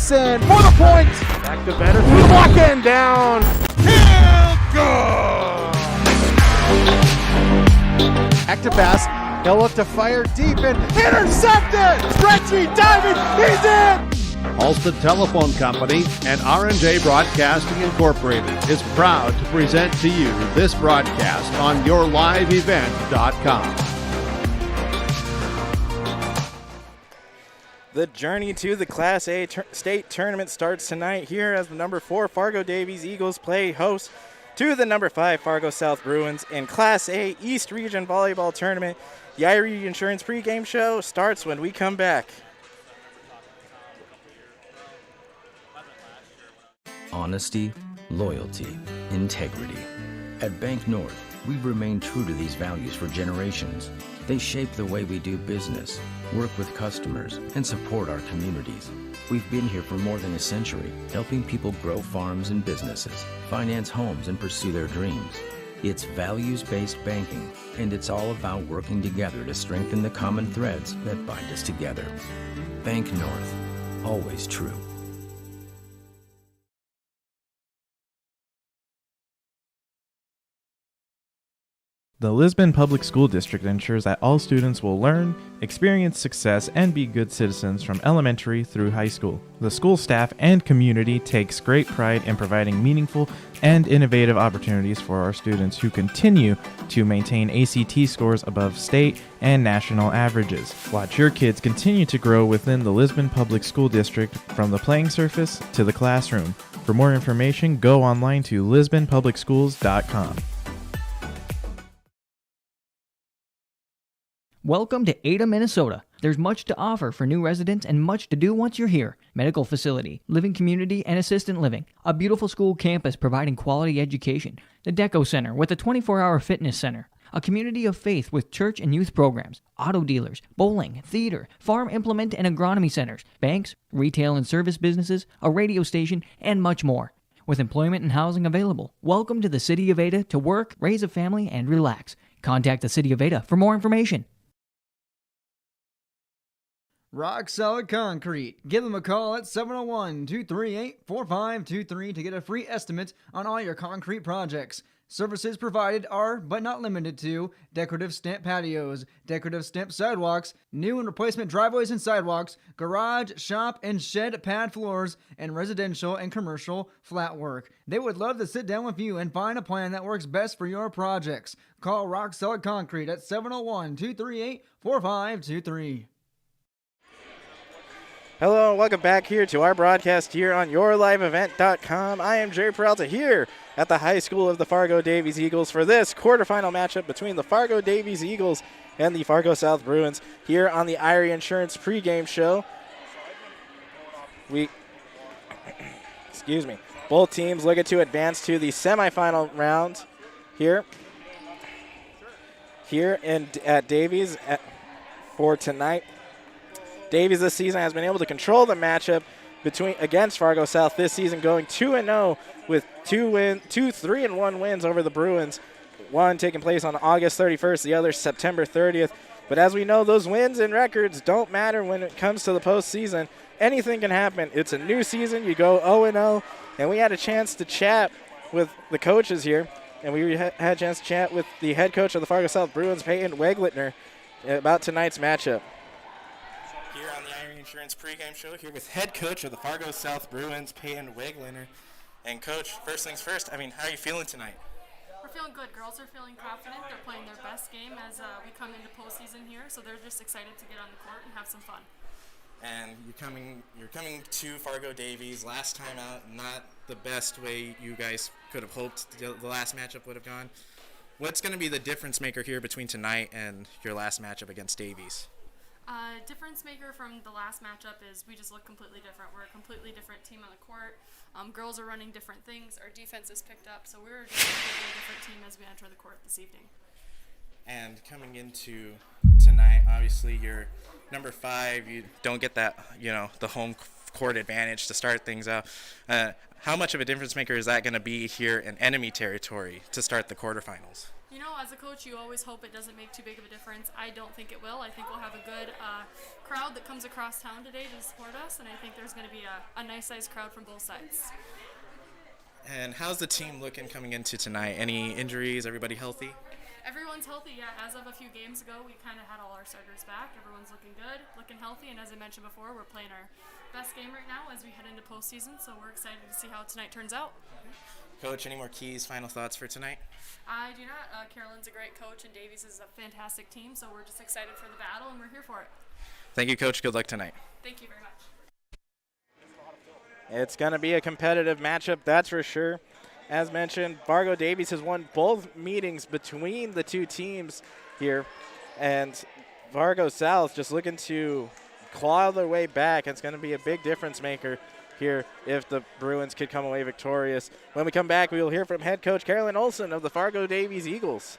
Jackson for the point. Back to better through the block and down. Good. Active pass. He'll look to fire deep and intercepted. Stretchy diving. He's in. Halstead Telephone Company and R&J Broadcasting Incorporated is proud to present to you this broadcast on yourliveevent.com. The journey to the Class A state tournament starts tonight here as the number 4 Fargo Davies Eagles play host to the number 5 Fargo South Bruins in Class A East Region Volleyball Tournament. The IRE Insurance pregame show starts when we come back. Honesty, loyalty, integrity. At Bank North, we've remained true to these values for generations. They shape the way we do business, work with customers, and support our communities. We've been here for more than a century, helping people grow farms and businesses, finance homes, and pursue their dreams. It's values-based banking, and it's all about working together to strengthen the common threads that bind us together. Bank North, always true. The Lisbon Public School District ensures that all students will learn, experience success, and be good citizens from elementary through high school. The school staff and community takes great pride in providing meaningful and innovative opportunities for our students who continue to maintain ACT scores above state and national averages. Watch your kids continue to grow within the Lisbon Public School District from the playing surface to the classroom. For more information, go online to lisbonpublicschools.com. Welcome to Ada, Minnesota. There's much to offer for new residents and much to do once you're here. Medical facility, living community, and assistant living. A beautiful school campus providing quality education. The Deco Center with a 24-hour fitness center. A community of faith with church and youth programs. Auto dealers, bowling, theater, farm implement and agronomy centers. Banks, retail and service businesses, a radio station, and much more. With employment and housing available. Welcome to the City of Ada to work, raise a family, and relax. Contact the City of Ada for more information. Rock Solid Concrete. Give them a call at 701-238-4523 to get a free estimate on all your concrete projects. Services provided are, but not limited to, decorative stamp patios, decorative stamp sidewalks, new and replacement driveways and sidewalks, garage, shop, and shed pad floors, and residential and commercial flat work. They would love to sit down with you and find a plan that works best for your projects. Call Rock Solid Concrete at 701-238-4523. Hello and welcome back here to our broadcast here on yourliveevent.com. I am Jerry Peralta here at the high school of the Fargo Davies Eagles for this quarterfinal matchup between the Fargo Davies Eagles and the Fargo South Bruins here on the IRE Insurance pregame show. Both teams looking to advance to the semifinal round here at Davies for tonight. Davies this season has been able to control the matchup against Fargo South this season, going 2-0 with 3-1 wins over the Bruins. One taking place on August 31st, the other September 30th. But as we know, those wins and records don't matter when it comes to the postseason. Anything can happen. It's a new season. You go 0-0, and we had a chance to chat with the coaches here, and we had a chance to chat with the head coach of the Fargo South Bruins, Peyton Weglitner, about tonight's matchup. Here on the IRE Insurance pregame show, here with head coach of the Fargo South Bruins, Peyton Weglitner. And coach, first things first, how are you feeling tonight? We're feeling good. Girls are feeling confident. They're playing their best game as we come into postseason here, so they're just excited to get on the court and have some fun. And you're coming to Fargo Davies. Last time out, not the best way you guys could have hoped the last matchup would have gone. What's going to be the difference maker here between tonight and your last matchup against Davies? Difference maker from the last matchup is we just look completely different. We're a completely different team on the court. Girls are running different things. Our defense is picked up, so we're just a completely different team as we enter the court this evening. And coming into tonight, obviously you're number 5. You don't get that, the home court advantage to start things out. How much of a difference maker is that going to be here in enemy territory to start the quarterfinals? You know, as a coach, you always hope it doesn't make too big of a difference. I don't think it will. I think we'll have a good crowd that comes across town today to support us, and I think there's going to be a nice-sized crowd from both sides. And how's the team looking coming into tonight? Any injuries? Everybody healthy? Everyone's healthy, yeah. As of a few games ago, we kind of had all our starters back. Everyone's looking good, looking healthy, and as I mentioned before, we're playing our best game right now as we head into postseason, so we're excited to see how tonight turns out. Coach, any more keys, final thoughts for tonight? I do not. Carolyn's a great coach, and Davies is a fantastic team, so we're just excited for the battle, and we're here for it. Thank you, Coach. Good luck tonight. Thank you very much. It's going to be a competitive matchup, that's for sure. As mentioned, Fargo Davies has won both meetings between the two teams here, and Fargo South just looking to claw their way back. It's going to be a big difference maker here if the Bruins could come away victorious. When we come back, we will hear from head coach Carolyn Olson of the Fargo Davies Eagles.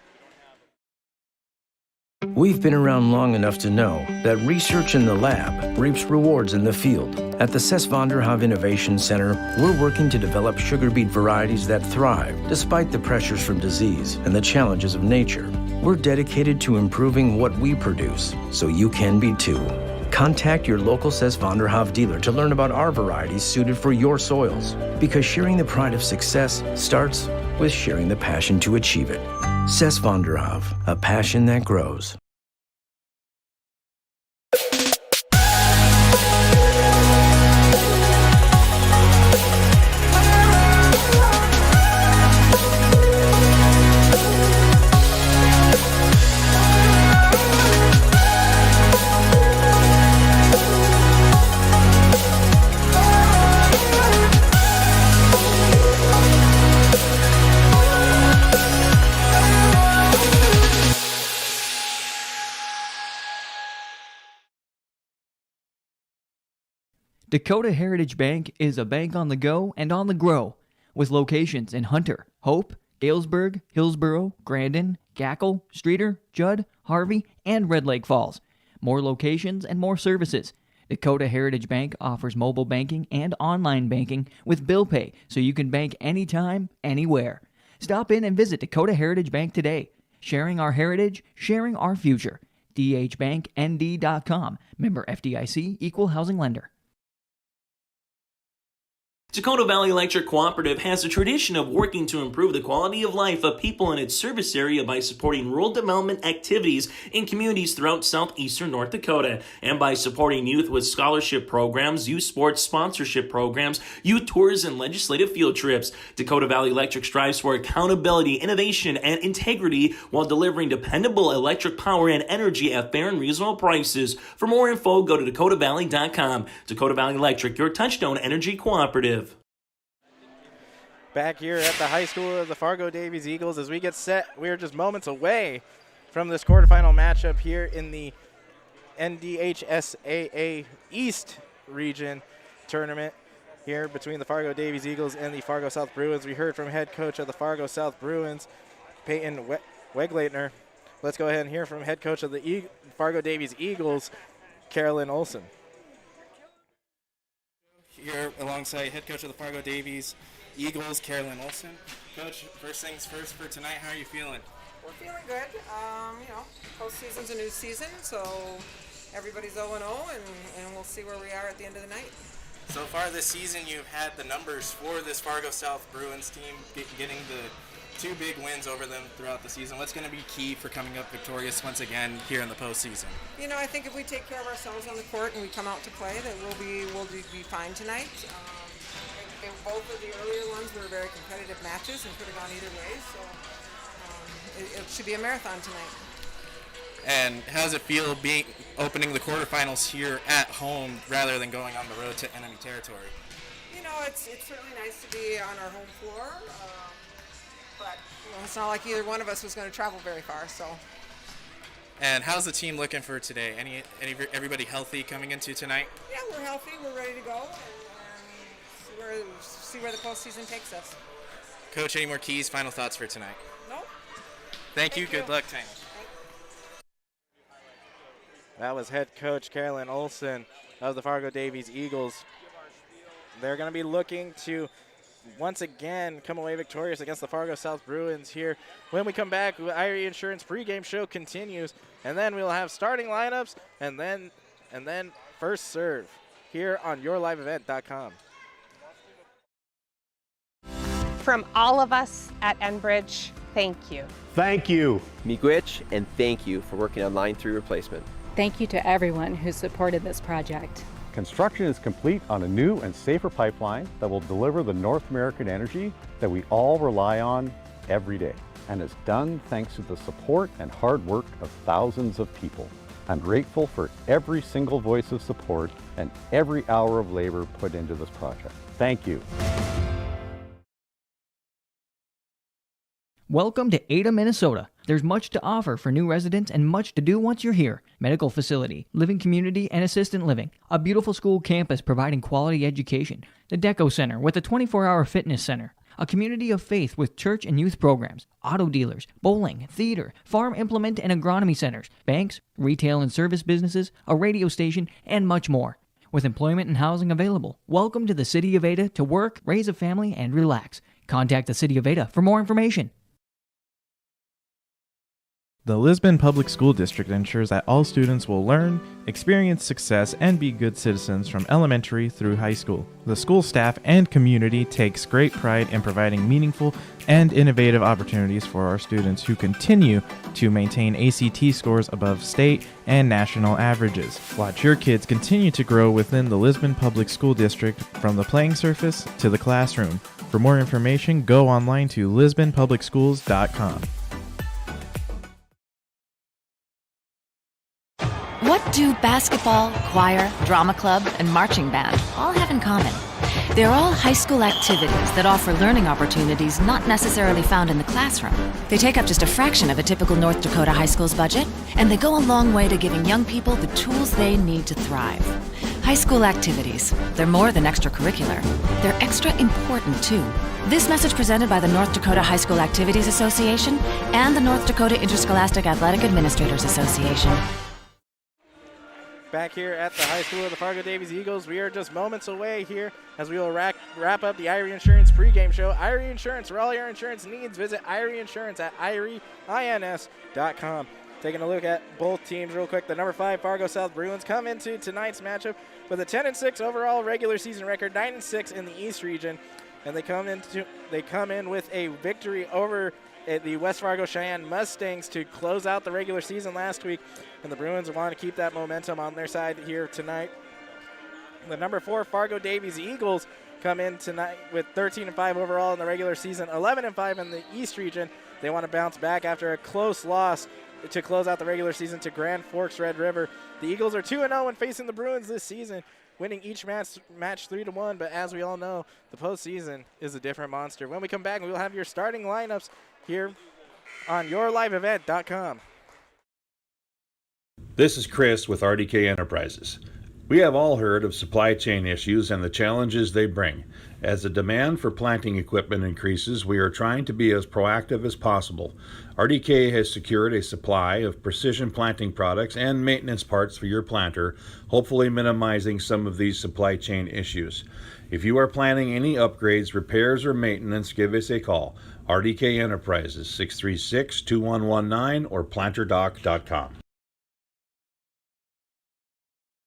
We've been around long enough to know that research in the lab reaps rewards in the field. At the Cess van der Haaf Innovation Center, we're working to develop sugar beet varieties that thrive despite the pressures from disease and the challenges of nature. We're dedicated to improving what we produce, so you can be too. Contact your local Cess van der Haaf dealer to learn about our varieties suited for your soils, because sharing the pride of success starts with sharing the passion to achieve it. Cess van der Haaf, a passion that grows. Dakota Heritage Bank is a bank on the go and on the grow, with locations in Hunter, Hope, Galesburg, Hillsborough, Grandin, Gackle, Streeter, Judd, Harvey, and Red Lake Falls. More locations and more services. Dakota Heritage Bank offers mobile banking and online banking with bill pay, so you can bank anytime, anywhere. Stop in and visit Dakota Heritage Bank today. Sharing our heritage, sharing our future. dhbanknd.com. Member FDIC, Equal Housing Lender. Dakota Valley Electric Cooperative has a tradition of working to improve the quality of life of people in its service area by supporting rural development activities in communities throughout southeastern North Dakota, and by supporting youth with scholarship programs, youth sports sponsorship programs, youth tours, and legislative field trips. Dakota Valley Electric strives for accountability, innovation, and integrity while delivering dependable electric power and energy at fair and reasonable prices. For more info, go to dakotavalley.com. Dakota Valley Electric, your touchstone energy cooperative. Back here at the high school of the Fargo Davies Eagles as we get set. We are just moments away from this quarterfinal matchup here in the NDHSAA East region tournament here between the Fargo Davies Eagles and the Fargo South Bruins. We heard from head coach of the Fargo South Bruins, Peyton Wegleitner. Let's go ahead and hear from head coach of the Fargo Davies Eagles, Carolyn Olson. Here alongside head coach of the Fargo Davies Eagles, Carolyn Olson. Coach, first things first for tonight, how are you feeling? We're feeling good. Postseason's a new season, so everybody's 0-0, and we'll see where we are at the end of the night. So far this season, you've had the numbers for this Fargo South Bruins team, getting the two big wins over them throughout the season. What's going to be key for coming up victorious once again here in the postseason? I think if we take care of ourselves on the court and we come out to play, that we'll be fine tonight. In both of the earlier ones were very competitive matches and could have gone either way, so it should be a marathon tonight. And how does it feel opening the quarterfinals here at home rather than going on the road to enemy territory? It's certainly nice to be on our home floor, but it's not like either one of us was going to travel very far. So. And how's the team looking for today? Everybody healthy coming into tonight? Yeah, we're healthy. We're ready to go. See where the postseason takes us. Coach, any more keys, final thoughts for tonight? No. Thank you. Good luck tonight. That was head coach Carolyn Olson of the Fargo Davies Eagles. They're going to be looking to once again come away victorious against the Fargo South Bruins here. When we come back, the Irie Insurance pregame show continues, and then we'll have starting lineups and then first serve here on yourliveevent.com. From all of us at Enbridge, thank you. Thank you. Miigwech, and thank you for working on Line 3 replacement. Thank you to everyone who supported this project. Construction is complete on a new and safer pipeline that will deliver the North American energy that we all rely on every day. And is done thanks to the support and hard work of thousands of people. I'm grateful for every single voice of support and every hour of labor put into this project. Thank you. Welcome to Ada, Minnesota. There's much to offer for new residents and much to do once you're here. Medical facility, living community, and assistant living. A beautiful school campus providing quality education. The Deco Center with a 24-hour fitness center. A community of faith with church and youth programs. Auto dealers, bowling, theater, farm implement and agronomy centers. Banks, retail and service businesses, a radio station, and much more. With employment and housing available, welcome to the City of Ada to work, raise a family, and relax. Contact the City of Ada for more information. The Lisbon Public School District ensures that all students will learn, experience success, and be good citizens from elementary through high school. The school staff and community takes great pride in providing meaningful and innovative opportunities for our students who continue to maintain ACT scores above state and national averages. Watch your kids continue to grow within the Lisbon Public School District from the playing surface to the classroom. For more information, go online to lisbonpublicschools.com. What do basketball, choir, drama club, and marching band all have in common? They're all high school activities that offer learning opportunities not necessarily found in the classroom. They take up just a fraction of a typical North Dakota high school's budget, and they go a long way to giving young people the tools they need to thrive. High school activities, they're more than extracurricular. They're extra important, too. This message presented by the North Dakota High School Activities Association and the North Dakota Interscholastic Athletic Administrators Association. Back here at the high school of the Fargo Davies Eagles, we are just moments away here as we will wrap up the Irie Insurance pregame show. Irie Insurance, for all your insurance needs, visit Irie Insurance at IRIEINS.com. Taking a look at both teams real quick. The number 5 Fargo South Bruins come into tonight's matchup with a 10-6 overall regular season record, 9-6 in the East region, and they come in with a victory over the West Fargo Cheyenne Mustangs to close out the regular season last week, and the Bruins want to keep that momentum on their side here tonight. The number 4 Fargo Davies Eagles come in tonight with 13-5 overall in the regular season, 11-5 in the East region. They want to bounce back after a close loss to close out the regular season to Grand Forks Red River. The Eagles are 2-0 when facing the Bruins this season, winning each match 3-1, but as we all know, the postseason is a different monster. When we come back, we'll have your starting lineups here on yourliveevent.com. This is Chris with RDK Enterprises. We have all heard of supply chain issues and the challenges they bring. As the demand for planting equipment increases, we are trying to be as proactive as possible. RDK has secured a supply of precision planting products and maintenance parts for your planter, hopefully minimizing some of these supply chain issues. If you are planning any upgrades, repairs, or maintenance, give us a call. RDK Enterprises, 636-2119 or planterdoc.com.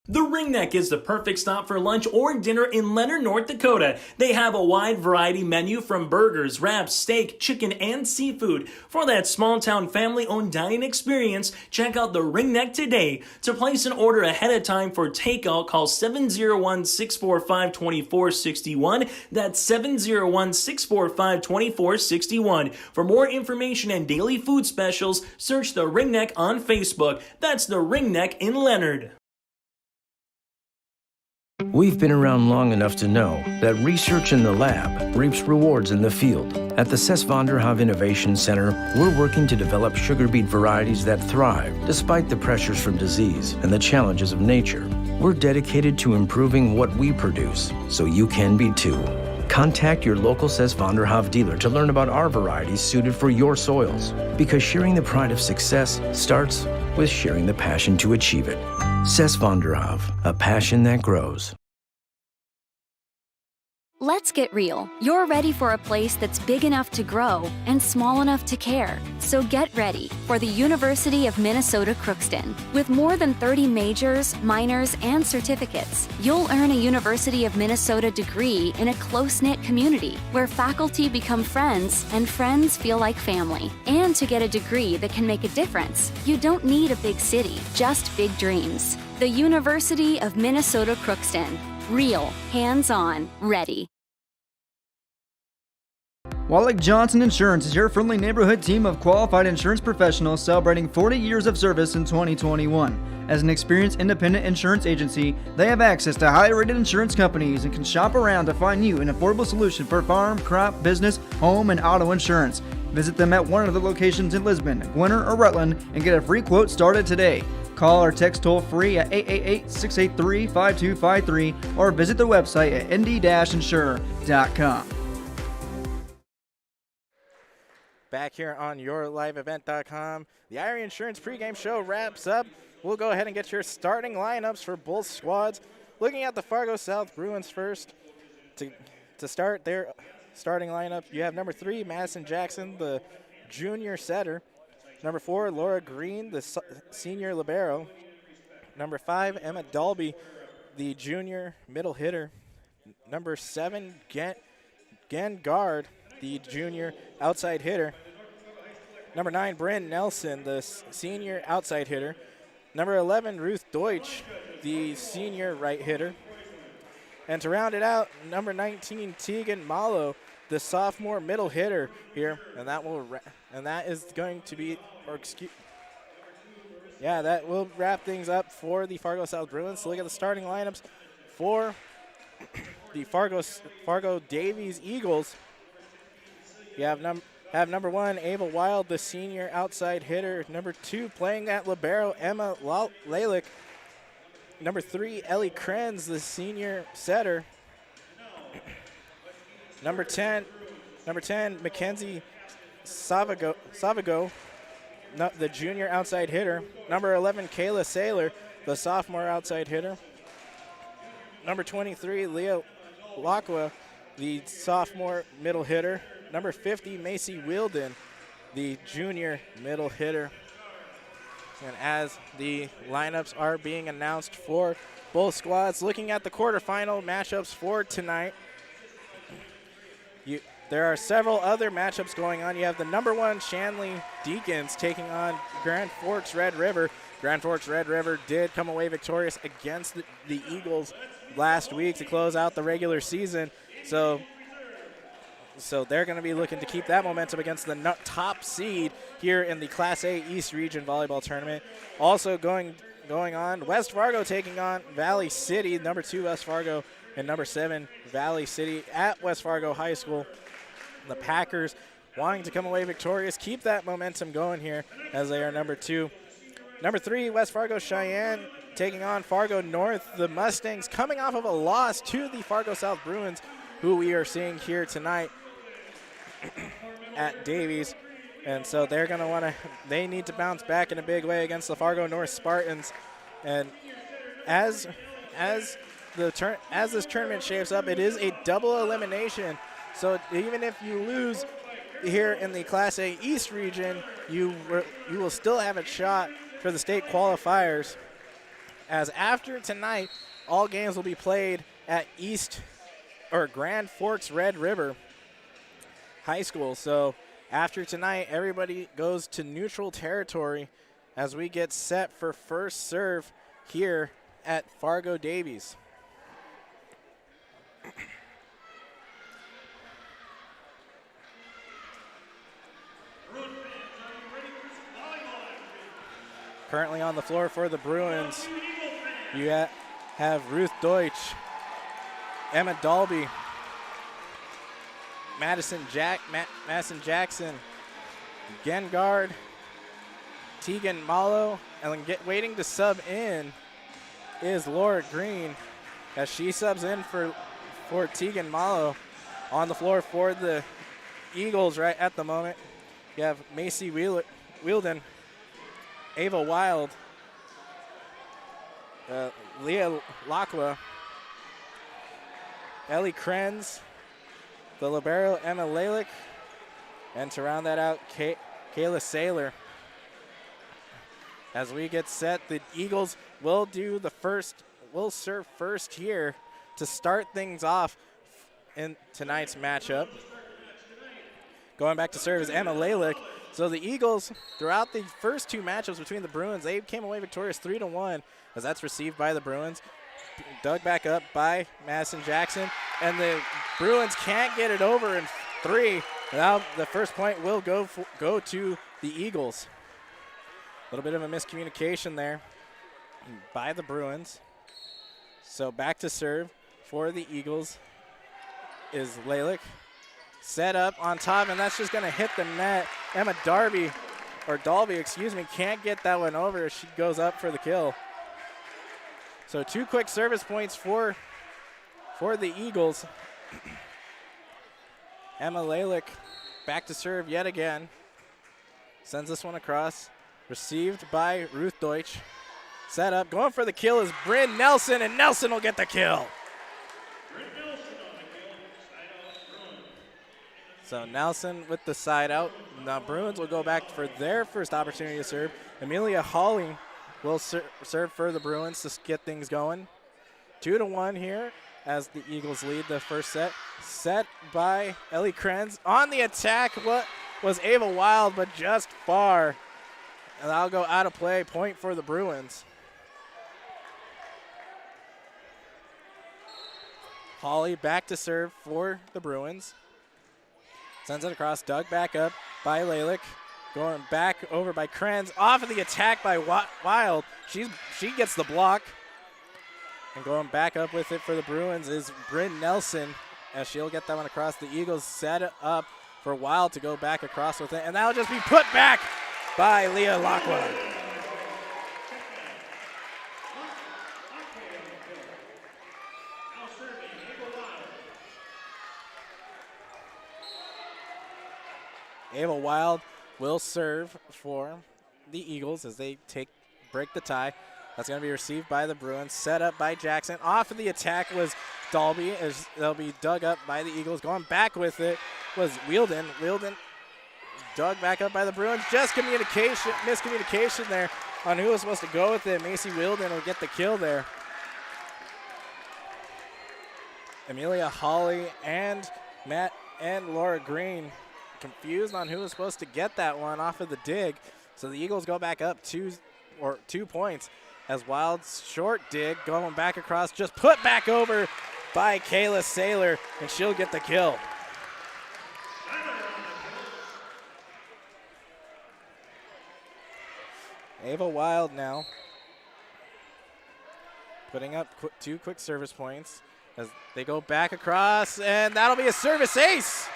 The Ringneck is the perfect stop for lunch or dinner in Leonard, North Dakota. They have a wide variety menu from burgers, wraps, steak, chicken, and seafood. For that small-town family-owned dining experience, check out the Ringneck today. To place an order ahead of time for takeout, call 701-645-2461. That's 701-645-2461. For more information and daily food specials, search the Ringneck on Facebook. That's the Ringneck in Leonard. We've been around long enough to know that research in the lab reaps rewards in the field. At the Ses van der Haaf Innovation Center, we're working to develop sugar beet varieties that thrive despite the pressures from disease and the challenges of nature. We're dedicated to improving what we produce, so you can be too. Contact your local Ses van der Haaf dealer to learn about our varieties suited for your soils. Because sharing the pride of success starts with sharing the passion to achieve it. Ses van der Haaf, a passion that grows. Let's get real. You're ready for a place that's big enough to grow and small enough to care. So get ready for the University of Minnesota Crookston. With more than 30 majors, minors, and certificates, you'll earn a University of Minnesota degree in a close-knit community where faculty become friends and friends feel like family. And to get a degree that can make a difference, you don't need a big city, just big dreams. The University of Minnesota Crookston. Real, hands-on, ready. Wallach Johnson Insurance is your friendly neighborhood team of qualified insurance professionals celebrating 40 years of service in 2021. As an experienced independent insurance agency, they have access to highly rated insurance companies and can shop around to find you an affordable solution for farm, crop, business, home, and auto insurance. Visit them at one of the locations in Lisbon, Gwinnett, or Rutland and get a free quote started today. Call or text toll-free at 888-683-5253 or visit their website at nd-insurer.com. Back here on yourliveevent.com, the Irie Insurance pregame show wraps up. We'll go ahead and get your starting lineups for both squads. Looking at the Fargo South Bruins first. To start their starting lineup, you have number 3, Madison Jackson, the junior setter. Number 4, Laura Green, the senior libero. Number 5, Emma Dalby, the junior middle hitter. Number 7, Gen Gard, the junior outside hitter. Number 9, Bryn Nelson, the senior outside hitter. Number 11, Ruth Deutsch, the senior right hitter. And to round it out, number 19, Tegan Malo, the sophomore middle hitter here, and that is going to be, that will wrap things up for the Fargo South Bruins. So look at the starting lineups for the Fargo Davies Eagles. You have number 1, Ava Wild, the senior outside hitter. Number 2, playing at libero, Emma Lalick. Number 3, Ellie Krenz, the senior setter. Number 10, Mackenzie Savago, the junior outside hitter. Number 11, Kayla Saylor, the sophomore outside hitter. Number 23, Leah Lacqua, the sophomore middle hitter. Number 50, Macy Wielden, the junior middle hitter. And as the lineups are being announced for both squads, looking at the quarterfinal matchups for tonight, there are several other matchups going on. You have the number 1 Shanley Deacons taking on Grand Forks Red River. Grand Forks Red River did come away victorious against the Eagles last week to close out the regular season. So they're going to be looking to keep that momentum against the top seed here in the Class A East Region Volleyball Tournament. Also going on, West Fargo taking on Valley City, number 2 West Fargo, and number 7 Valley City at West Fargo High School. The Packers wanting to come away victorious, keep that momentum going here as they are number 2. Number 3, West Fargo Cheyenne taking on Fargo North. The Mustangs coming off of a loss to the Fargo South Bruins, who we are seeing here tonight at Davies. And so they're going to they need to bounce back in a big way against the Fargo North Spartans. And as this tournament shapes up, it is a double elimination. So even if you lose here in the Class A East region, you will still have a shot for the state qualifiers. As after tonight, all games will be played at Grand Forks Red River High School. So after tonight, everybody goes to neutral territory as we get set for first serve here at Fargo Davies. Currently on the floor for the Bruins, you have Ruth Deutsch, Emma Dalby, Madison Jackson, Gengard, Tegan Malo, and waiting to sub in is Laura Green as she subs in for Tegan Malo. On the floor for the Eagles right at the moment, you have Macy Wielden, Ava Wild, Leah Lacqua, Ellie Krenz, the libero, Emma Lalick. And to round that out, Kayla Saylor. As we get set, the Eagles will serve first here to start things off in tonight's matchup. Going back to serve is Emma Lalick. So the Eagles, throughout the first two matchups between the Bruins, they came away victorious 3-1 as that's received by the Bruins. Dug back up by Madison Jackson, and the Bruins can't get it over in 3. Now the first point will go to the Eagles. A little bit of a miscommunication there by the Bruins. So back to serve for the Eagles is Lalick. Set up on top, and that's just going to hit the net. Emma Dalby, can't get that one over as she goes up for the kill. So 2 quick service points for the Eagles. Emma Lalick back to serve yet again. Sends this one across. Received by Ruth Deutsch. Set up, going for the kill is Bryn Nelson, and Nelson will get the kill. So Nelson with the side out. Now Bruins will go back for their first opportunity to serve. Amelia Hawley will serve for the Bruins to get things going. 2-1 here as the Eagles lead the first set. Set by Ellie Krenz. On the attack, what was Ava Wild, but just far. And that'll go out of play. Point for the Bruins. Hawley back to serve for the Bruins. Sends it across, dug back up by Lalick. Going back over by Krenz. Off of the attack by Wild. She gets the block. And going back up with it for the Bruins is Bryn Nelson, as she'll get that one across. The Eagles set it up for Wild to go back across with it. And that'll just be put back by Leah Lockwood. Ava Wild will serve for the Eagles as they break the tie. That's going to be received by the Bruins. Set up by Jackson. Off of the attack was Dalby as they'll be dug up by the Eagles. Going back with it was Wielden. Wielden dug back up by the Bruins. Just miscommunication there on who was supposed to go with it. Macy Wielden will get the kill there. Amelia Hawley and Matt and Laura Green confused on who was supposed to get that one off of the dig. So the Eagles go back up 2 points as Wild's short dig going back across, just put back over by Kayla Saylor, and she'll get the kill. Ava Wild now putting up 2 quick service points as they go back across, and that'll be a service ace.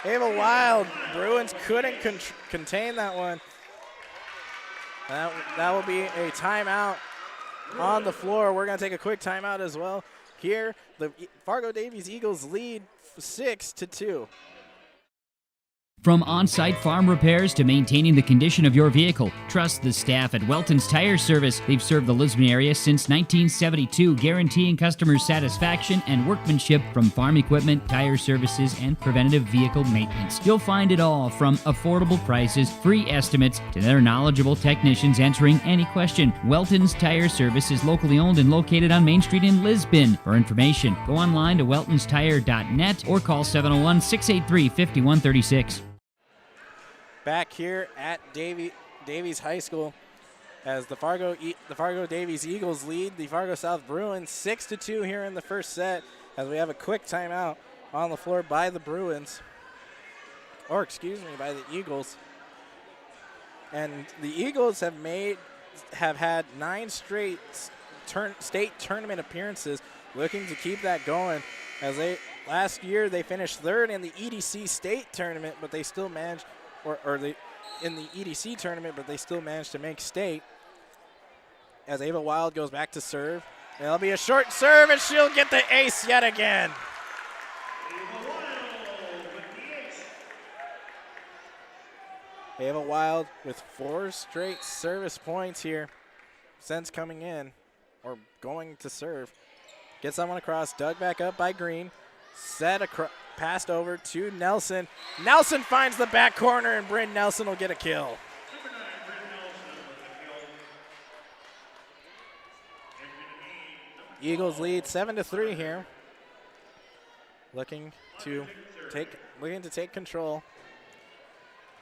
Ava Wild, Bruins couldn't contain that one. That will be a timeout on the floor. We're going to take a quick timeout as well. Here, the Fargo Davies Eagles lead 6-2. From on-site farm repairs to maintaining the condition of your vehicle, trust the staff at Welton's Tire Service. They've served the Lisbon area since 1972, guaranteeing customers satisfaction and workmanship from farm equipment, tire services, and preventative vehicle maintenance. You'll find it all from affordable prices, free estimates, to their knowledgeable technicians answering any question. Welton's Tire Service is locally owned and located on Main Street in Lisbon. For information, go online to weltonstire.net or call 701-683-5136. Back here at Davies High School as the Fargo Davies Eagles lead the Fargo South Bruins 6-2 here in the first set as we have a quick timeout on the floor by the Bruins, by the Eagles. And the Eagles have had 9 straight state tournament appearances, looking to keep that going as last year they finished 3rd in the EDC state tournament, but they still managed in the EDC tournament, but they still managed to make state. As Ava Wild goes back to serve, it'll be a short serve, and she'll get the ace yet again. Ava Wild with 4 straight service points here since coming in, or going to serve. Gets that one across, dug back up by Green, set across. passed over to Nelson. Nelson finds the back corner, and Bryn Nelson will get a kill. Eagles lead 7-3 here. Looking to take control,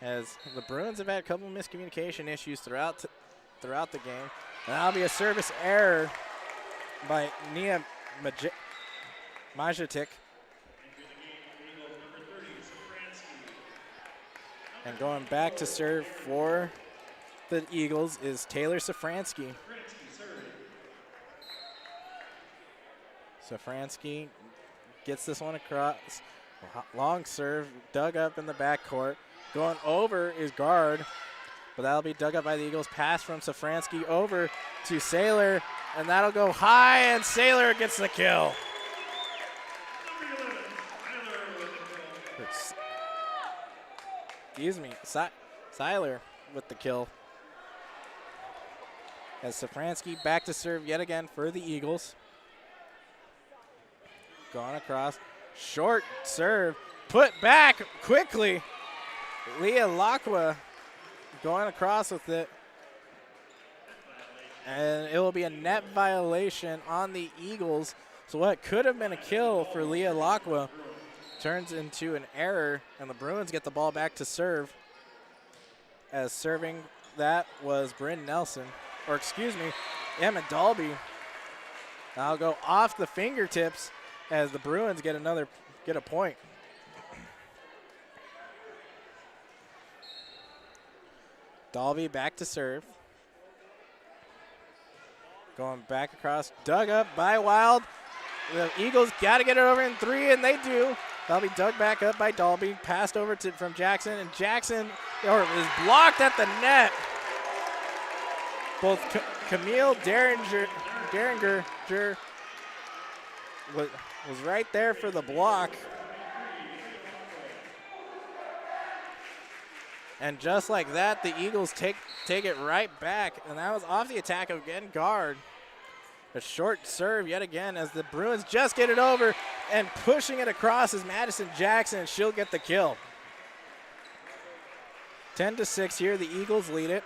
as the Bruins have had a couple of miscommunication issues throughout the game. That'll be a service error by Nia Majatic. And going back to serve for the Eagles is Taylor Safransky. Safransky gets this one across. Long serve, dug up in the backcourt. Going over is Guard, but that'll be dug up by the Eagles. Pass from Safransky over to Saylor, and that'll go high, and Saylor gets the kill. Excuse me, Saylor with the kill. As Safransky back to serve yet again for the Eagles. Gone across, short serve, put back quickly. Leah Lacqua going across with it. And it will be a net violation on the Eagles. So what could have been a kill for Leah Lacqua turns into an error, and the Bruins get the ball back to serve. As serving that was Bryn Nelson, or excuse me, Emma Dalby. I'll go off the fingertips as the Bruins get a point. Dalby back to serve. Going back across, dug up by Wild. The Eagles got to get it over in 3, and they do. That'll be dug back up by Dalby, passed over from Jackson, and Jackson is blocked at the net. Both Camille Derringer was right there for the block. And just like that, the Eagles take it right back, and that was off the attack of again Guard. A short serve yet again as the Bruins just get it over, and pushing it across is Madison Jackson, and she'll get the kill. 10-6 here, the Eagles lead it.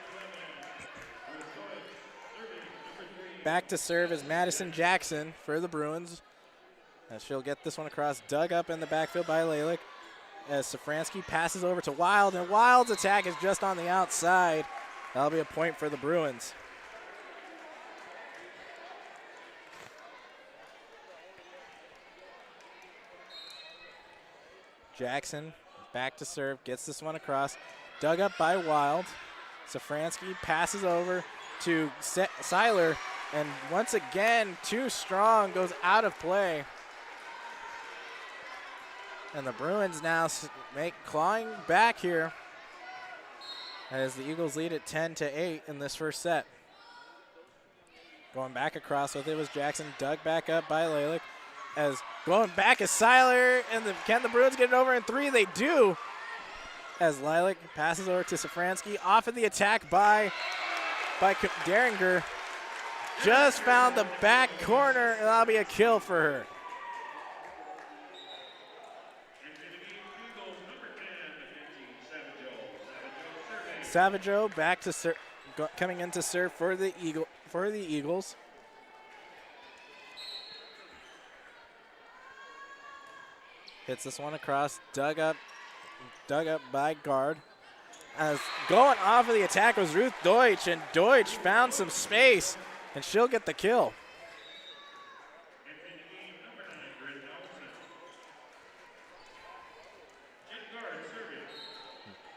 Back to serve is Madison Jackson for the Bruins, as she'll get this one across, dug up in the backfield by Lalick, as Safransky passes over to Wild, and Wild's attack is just on the outside. That'll be a point for the Bruins. Jackson back to serve, gets this one across, dug up by Wild. Safransky passes over to Seiler, and once again, too strong, goes out of play. And the Bruins now clawing back here as the Eagles lead at 10-8 in this first set. Going back across with it was Jackson, dug back up by Lalick. As going back is Seiler, and can the Bruins get it over in 3? They do. As Lilac passes over to Safransky, off of the attack by Derringer. Just found the back corner, and that'll be a kill for her. Savageau back to coming in to serve for the Eagles. Hits this one across, dug up by Guard. As going off of the attack was Ruth Deutsch, and Deutsch found some space, and she'll get the kill.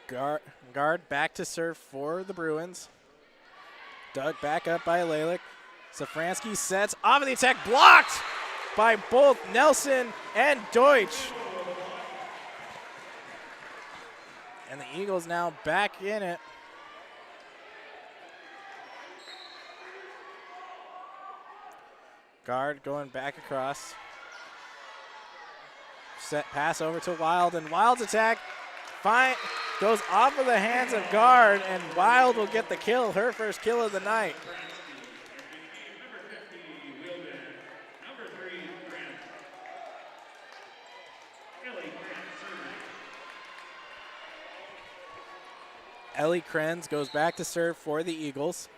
Guard back to serve for the Bruins. Dug back up by Lalick. Safransky sets off of the attack, blocked by both Nelson and Deutsch. And the Eagles now back in it. Guard going back across. Set pass over to Wild, and Wild's attack goes off of the hands of Guard, and Wild will get the kill, her first kill of the night. Ellie Krenz goes back to serve for the Eagles.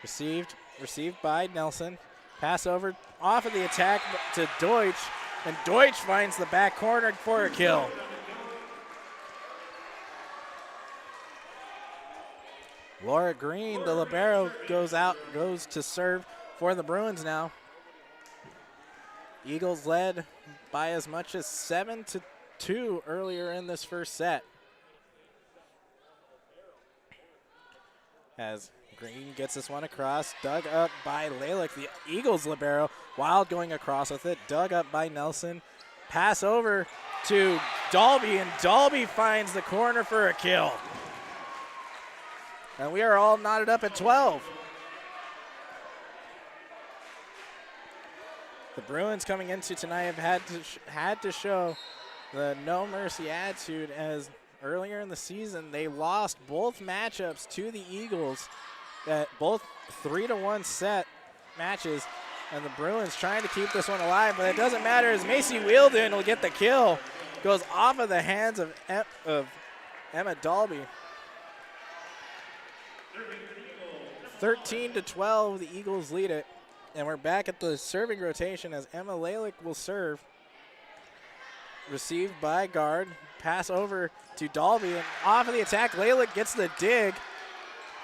Received by Nelson. Pass over off of the attack to Deutsch, and Deutsch finds the back corner for a kill. Laura Green, the libero, goes to serve for the Bruins now. Eagles led by as much as 7-2 earlier in this first set. As Green gets this one across, dug up by Lalick, the Eagles libero. Wild going across with it, dug up by Nelson. Pass over to Dalby, and Dalby finds the corner for a kill. And we are all knotted up at 12. The Bruins coming into tonight have had to show the no mercy attitude, as earlier in the season they lost both matchups to the Eagles at both 3-1 set matches, and the Bruins trying to keep this one alive, but it doesn't matter as Macy Wielden will get the kill. Goes off of the hands of Emma Dalby. 13-12, the Eagles lead it. And we're back at the serving rotation as Emma Lalick will serve. Received by guard. Pass over to Dalby, and off of the attack, Lalick gets the dig.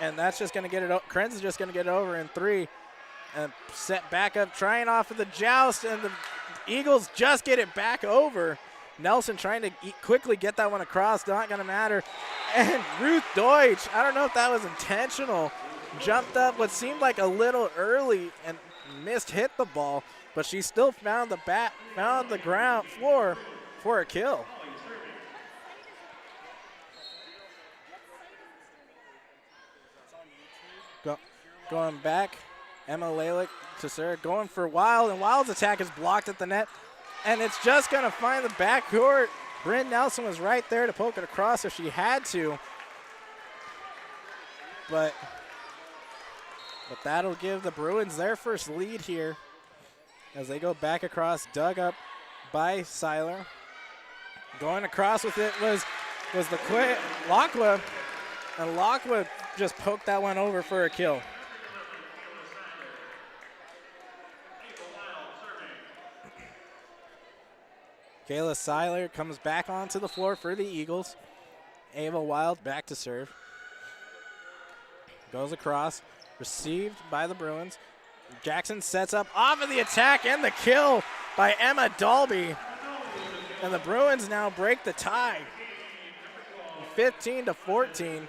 And that's just going to get it. Krenz is just going to get it over in 3. And set back up, trying off of the joust, and the Eagles just get it back over. Nelson trying to quickly get that one across, not going to matter. And Ruth Deutsch, I don't know if that was intentional, jumped up what seemed like a little early and hit the ball, but she still found the ground floor for a kill. Going back, Emma Lalick to serve, going for Wild, and Wild's attack is blocked at the net, and it's just going to find the backcourt. Bryn Nelson was right there to poke it across if she had to, but that'll give the Bruins their first lead here as they go back across, dug up by Seiler. Going across with it was the Lockwood, and Lockwood just poked that one over for a kill. Kayla Seiler comes back onto the floor for the Eagles. Ava Wild back to serve. Goes across. Received by the Bruins. Jackson sets up off of the attack, and the kill by Emma Dalby. And the Bruins now break the tie. 15-14.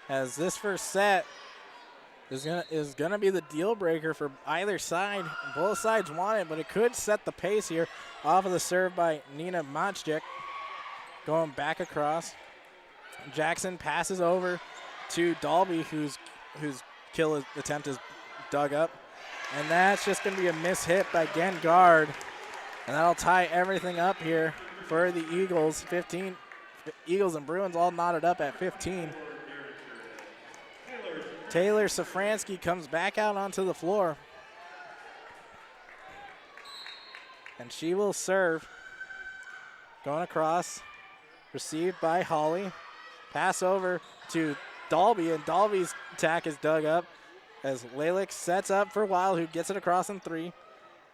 As this first set is gonna be the deal breaker for either side. Both sides want it, but it could set the pace here. Off of the serve by Nina Machik. Going back across. Jackson passes over to Dalby, whose kill attempt is dug up. And that's just going to be a miss hit by Gen Guard. And that'll tie everything up here for the Eagles. Eagles and Bruins all knotted up at 15. Taylor Safransky comes back out onto the floor. And she will serve. Going across. Received by Holly. Pass over to Dalby, and Dalby's attack is dug up as Lalick sets up for Wild, who gets it across in 3.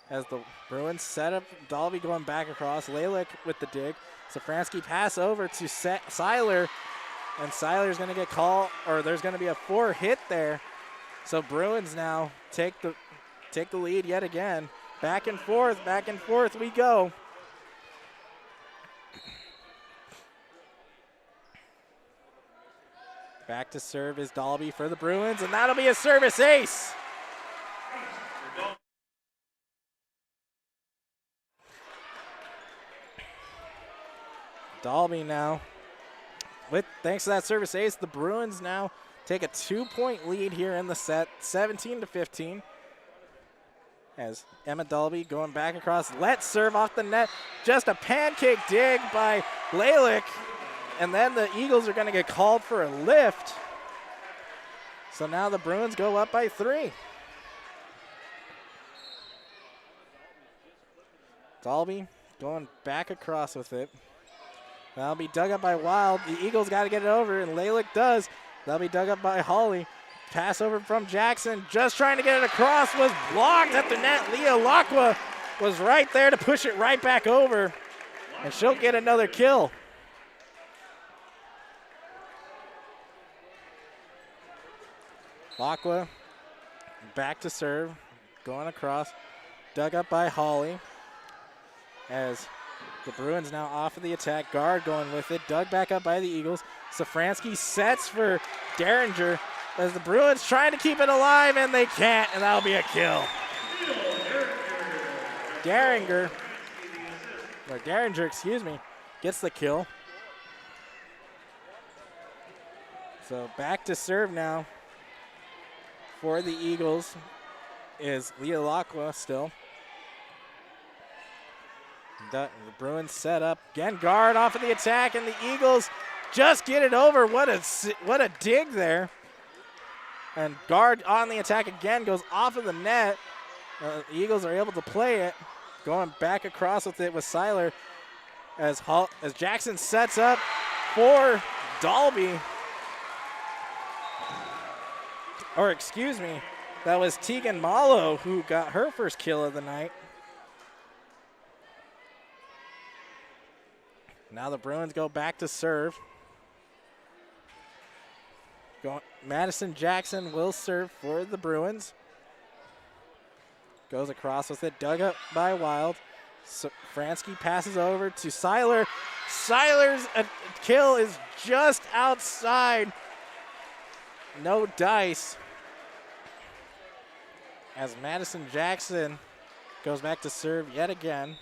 As the Bruins set up, Dalby going back across. Lalick with the dig. Safransky pass over to Seiler, and Seiler's going to get called, or there's going to be a 4 hit there. So Bruins now take the lead yet again. Back and forth we go. Back to serve is Dalby for the Bruins, and that'll be a service ace. Dalby now, thanks to that service ace, the Bruins now take a 2-point lead here in the set, 17-15. As Emma Dalby going back across, let's serve off the net. Just a pancake dig by Lalick. And then the Eagles are going to get called for a lift. So now the Bruins go up by 3. Dalby going back across with it. That'll be dug up by Wild. The Eagles got to get it over, and Lalick does. That'll be dug up by Hawley. Pass over from Jackson. Just trying to get it across. Was blocked at the net. Leah Lacqua was right there to push it right back over. And she'll get another kill. Lacqua back to serve. Going across. Dug up by Hawley. As the Bruins now off of the attack. Guard going with it. Dug back up by the Eagles. Safransky sets for Derringer as the Bruins trying to keep it alive, and they can't, and that'll be a kill. Derringer, gets the kill. So back to serve now for the Eagles is Leah Lacqua still. The Bruins set up. Again, Guard off of the attack, and the Eagles just get it over. What a dig there. And Guard on the attack again goes off of the net. The Eagles are able to play it. Going back across with it with Seiler as Jackson sets up for Dalby. Or excuse me, that was Tegan Malo who got her first kill of the night. Now the Bruins go back to serve. Madison Jackson will serve for the Bruins. Goes across with it, dug up by Wild. Fransky passes over to Seiler. Seiler's kill is just outside. No dice. As Madison Jackson goes back to serve yet again.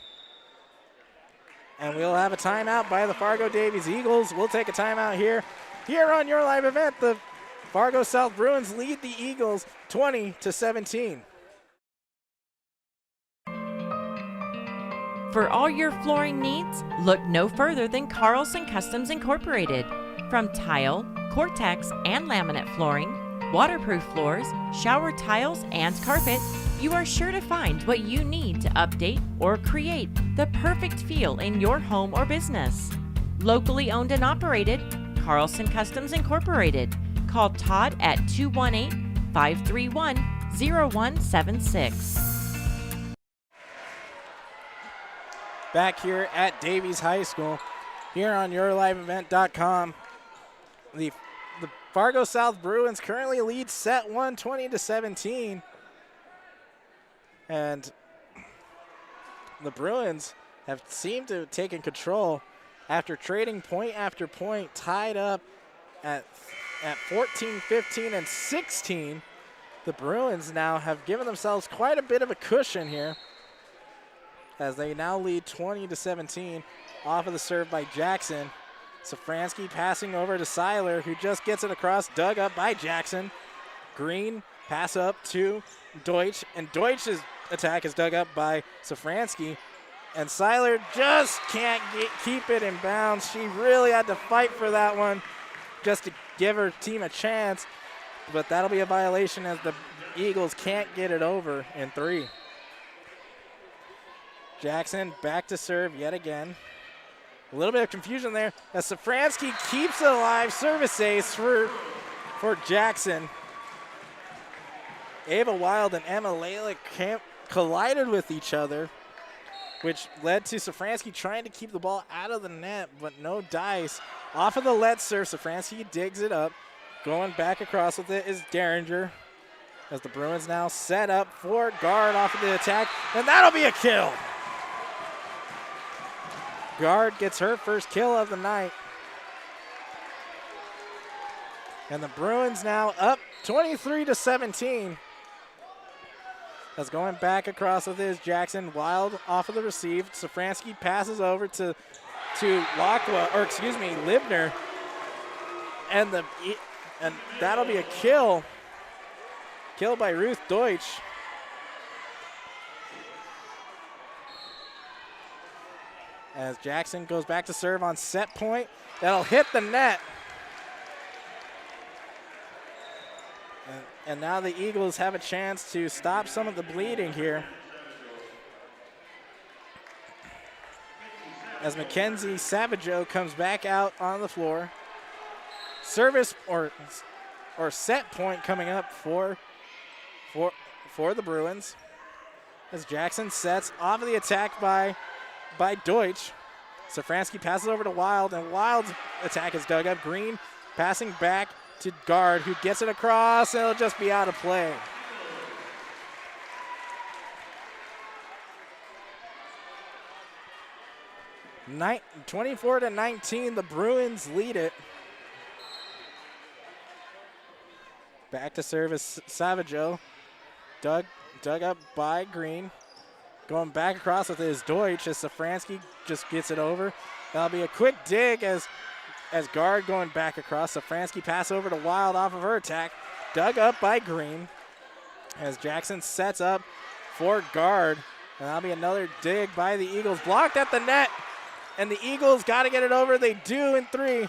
And we'll have a timeout by the Fargo Davies Eagles. We'll take a timeout here. Here on your live event, the Fargo South Bruins lead the Eagles 20-17. For all your flooring needs, look no further than Carlson Customs Incorporated. From tile, Cortex, and laminate flooring, waterproof floors, shower tiles, and carpet, you are sure to find what you need to update or create the perfect feel in your home or business. Locally owned and operated, Carlson Customs Incorporated. Call Todd at 218-531-0176. Back here at Davies High School, here on YourLiveEvent.com, the Fargo South Bruins currently lead set 1, 20-17. And the Bruins have seemed to have taken control after trading point after point, tied up at 14, 15, and 16. The Bruins now have given themselves quite a bit of a cushion here as they now lead 20-17 off of the serve by Jackson. Safransky passing over to Seiler, who just gets it across, dug up by Jackson. Green pass up to Deutsch, and Deutsch's attack is dug up by Safransky. And Seiler just can't keep it in bounds. She really had to fight for that one just to give her team a chance. But that'll be a violation as the Eagles can't get it over in 3. Jackson back to serve yet again. A little bit of confusion there as Safransky keeps it alive. Service ace for Jackson. Ava Wild and Emma Lalick collided with each other, which led to Safransky trying to keep the ball out of the net, but no dice. Off of the let serve, Safransky digs it up. Going back across with it is Derringer as the Bruins now set up for Guard off of the attack, and that'll be a kill. Guard gets her first kill of the night. And the Bruins now up 23-17. As going back across with is Jackson. Wild off of the receive. Safransky passes over to Libner. And that'll be a kill. Kill by Ruth Deutsch. As Jackson goes back to serve on set point. That'll hit the net. And now the Eagles have a chance to stop some of the bleeding here. as Mackenzie Savageau comes back out on the floor. Service or set point coming up for the Bruins. As Jackson sets off of the attack by Deutsch. Safransky passes over to Wild, and Wild's attack is dug up. Green passing back to guard, who gets it across, and it'll just be out of play. – 24-19, the Bruins lead it. Back to service, Savageau. Dug up by Green. Going back across with his Deutsch as Safransky just gets it over. That'll be a quick dig as guard going back across. Safransky pass over to Wild off of her attack. Dug up by Green as Jackson sets up for guard. And that'll be another dig by the Eagles. Blocked at the net. And the Eagles got to get it over. They do in three.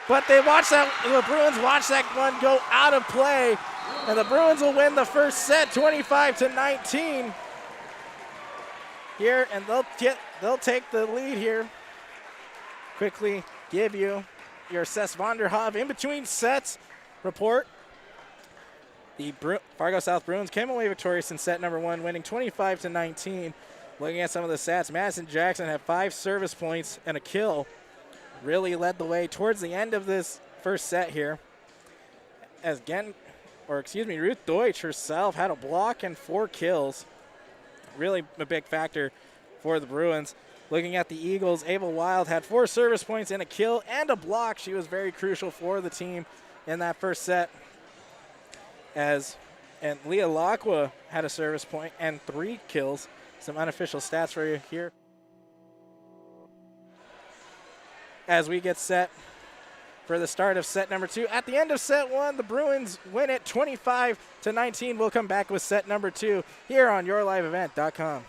But the Bruins watch that one go out of play. And the Bruins will win the first set 25-19 here, and they'll take the lead here. Quickly give you your Cess Vonderhoff in between sets report. The Fargo South Bruins came away victorious in set number one, winning 25-19. Looking at some of the stats, Madison Jackson had 5 service points and a kill. Really led the way towards the end of this first set here. As Ruth Deutsch herself had a block and 4 kills. Really a big factor for the Bruins. Looking at the Eagles, Ava Wild had 4 service points and a kill and a block. She was very crucial for the team in that first set. And Leah Lacqua had a service point and 3 kills. Some unofficial stats for you here. As we get set for the start of set number 2. At the end of set 1, the Bruins win it 25-19. We'll come back with set number 2 here on YourLiveEvent.com.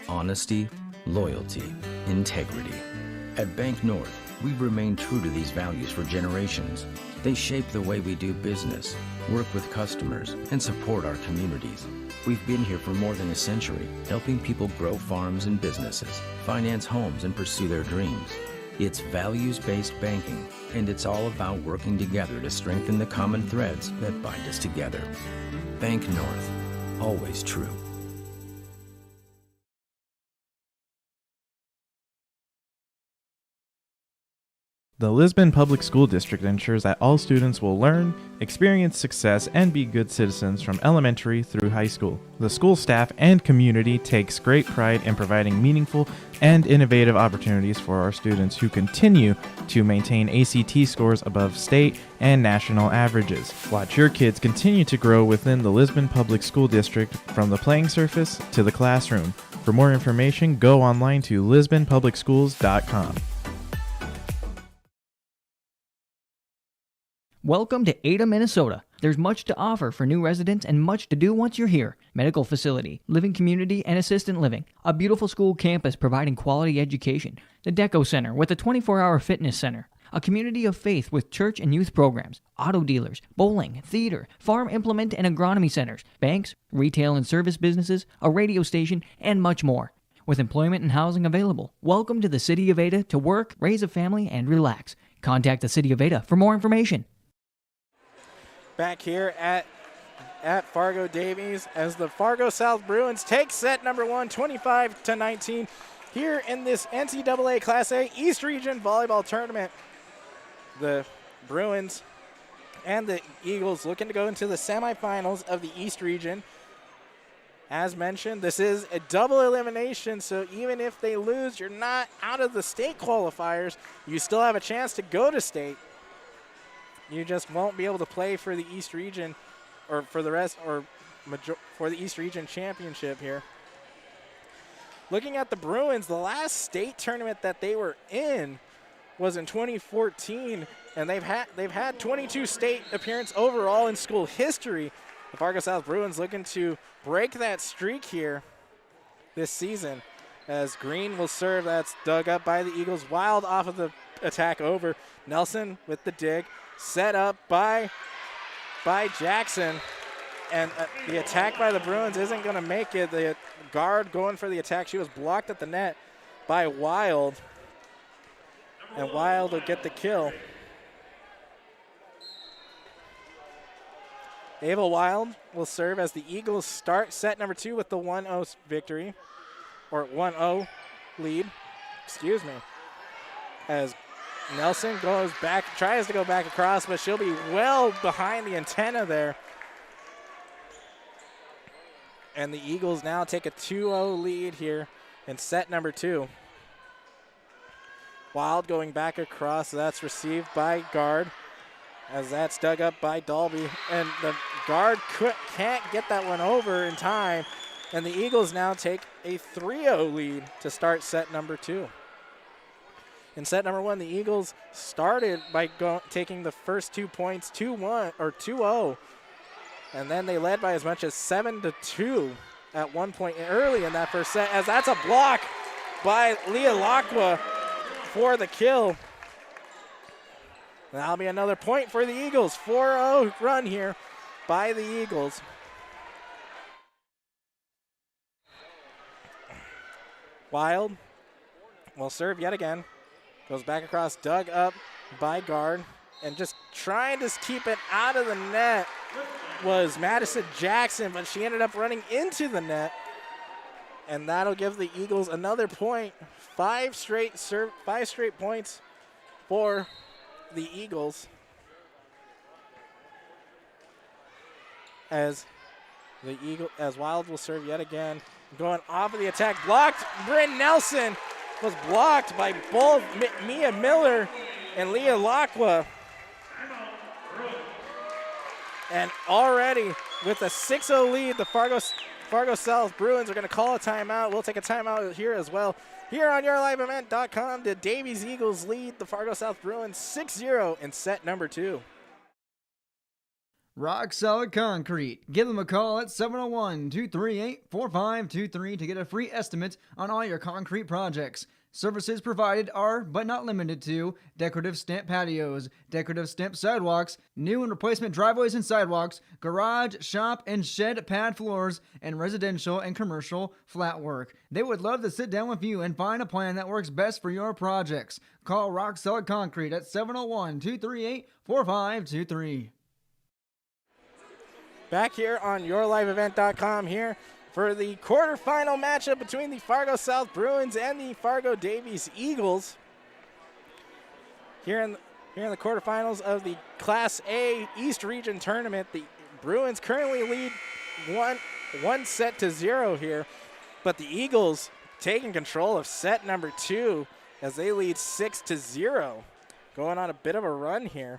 Honesty, loyalty, integrity. At Bank North, we've remained true to these values for generations. They shape the way we do business, work with customers, and support our communities. We've been here for more than a century, helping people grow farms and businesses, finance homes, and pursue their dreams. It's values-based banking, and it's all about working together to strengthen the common threads that bind us together. Bank North, always true. The Lisbon Public School District ensures that all students will learn, experience success, and be good citizens from elementary through high school. The school staff and community takes great pride in providing meaningful and innovative opportunities for our students who continue to maintain ACT scores above state and national averages. Watch your kids continue to grow within the Lisbon Public School District from the playing surface to the classroom. For more information, go online to lisbonpublicschools.com. Welcome to Ada, Minnesota. There's much to offer for new residents and much to do once you're here. Medical facility, living community, and assistant living. A beautiful school campus providing quality education. The Deco Center with a 24-hour fitness center. A community of faith with church and youth programs. Auto dealers, bowling, theater, farm implement and agronomy centers. Banks, retail and service businesses, a radio station, and much more. With employment and housing available. Welcome to the City of Ada to work, raise a family, and relax. Contact the City of Ada for more information. Back here at Fargo Davies as the Fargo South Bruins take set number 1, 25-19, here in this NCAA Class A East Region Volleyball Tournament. The Bruins and the Eagles looking to go into the semifinals of the East Region. As mentioned, this is a double elimination, so even if they lose, you're not out of the state qualifiers. You still have a chance to go to state. You just won't be able to play for the East Region or for the East Region Championship here. Looking at the Bruins, the last state tournament that they were in was in 2014, and they've had 22 state appearances overall in school history. The Fargo South Bruins looking to break that streak here this season as Green will serve. That's dug up by the Eagles. Wild off of the attack over. Nelson with the dig. Set up by Jackson. And the attack by the Bruins isn't going to make it. The guard going for the attack. She was blocked at the net by Wild. And Wild will get the kill. Ava Wild will serve as the Eagles start set number 2 with the 1-0 victory. Or 1-0 lead. Excuse me. As Nelson goes back, tries to go back across, but she'll be well behind the antenna there. And the Eagles now take a 2-0 lead here in set number 2. Wild going back across. That's received by guard as that's dug up by Dalby. And the guard can't get that one over in time. And the Eagles now take a 3-0 lead to start set number 2. In set number 1, the Eagles started by taking the first 2 points 2-1 or 2-0. And then they led by as much as 7-2 at one point early in that first set, as that's a block by Leah Lacqua for the kill. And that'll be another point for the Eagles. 4-0 run here by the Eagles. Wild will serve yet again. Goes back across, dug up by guard. And just trying to keep it out of the net was Madison Jackson, but she ended up running into the net. And that'll give the Eagles another point. 5 straight points for the Eagles. As Wild will serve yet again. Going off of the attack, blocked. Bryn Nelson was blocked by both Mia Miller and Leah Lacqua. And already with a 6-0 lead, the Fargo South Bruins are going to call a timeout. We'll take a timeout here as well. Here on YourLiveEvent.com, the Davies Eagles lead the Fargo South Bruins 6-0 in set number 2. Rock Solid Concrete. Give them a call at 701-238-4523 to get a free estimate on all your concrete projects. Services provided are, but not limited to, decorative stamp patios, decorative stamp sidewalks, new and replacement driveways and sidewalks, garage, shop, and shed pad floors, and residential and commercial flat work. They would love to sit down with you and find a plan that works best for your projects. Call Rock Solid Concrete at 701-238-4523. Back here on YourLiveEvent.com here for the quarterfinal matchup between the Fargo South Bruins and the Fargo Davies Eagles. Here in the quarterfinals of the Class A East Region Tournament, the Bruins currently lead 1-0 here, but the Eagles taking control of set number 2 as they lead 6-0, going on a bit of a run here.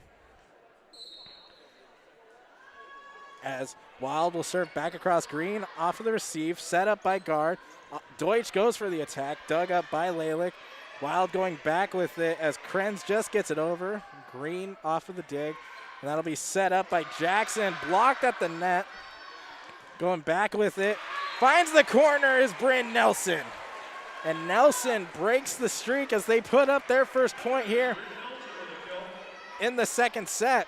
As Wild will serve back across green, off of the receive, set up by guard. Deutsch goes for the attack, dug up by Lalick. Wild going back with it as Krenz just gets it over. Green off of the dig, and that'll be set up by Jackson, blocked at the net. Going back with it, finds the corner is Bryn Nelson. And Nelson breaks the streak as they put up their first point here in the second set.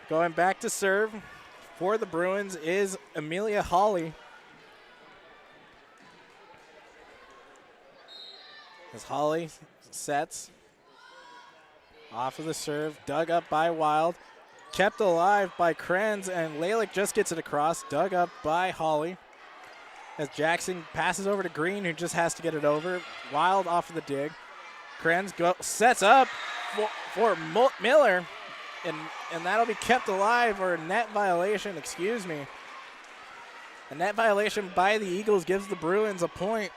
Going back to serve for the Bruins is Amelia Hawley. As Hawley sets off of the serve, dug up by Wild, kept alive by Krenz, and Lalick just gets it across, dug up by Hawley. As Jackson passes over to Green, who just has to get it over. Wild off of the dig. Krenz sets up for Miller. And that'll be kept alive, or a net violation, excuse me. A net violation by the Eagles gives the Bruins a point.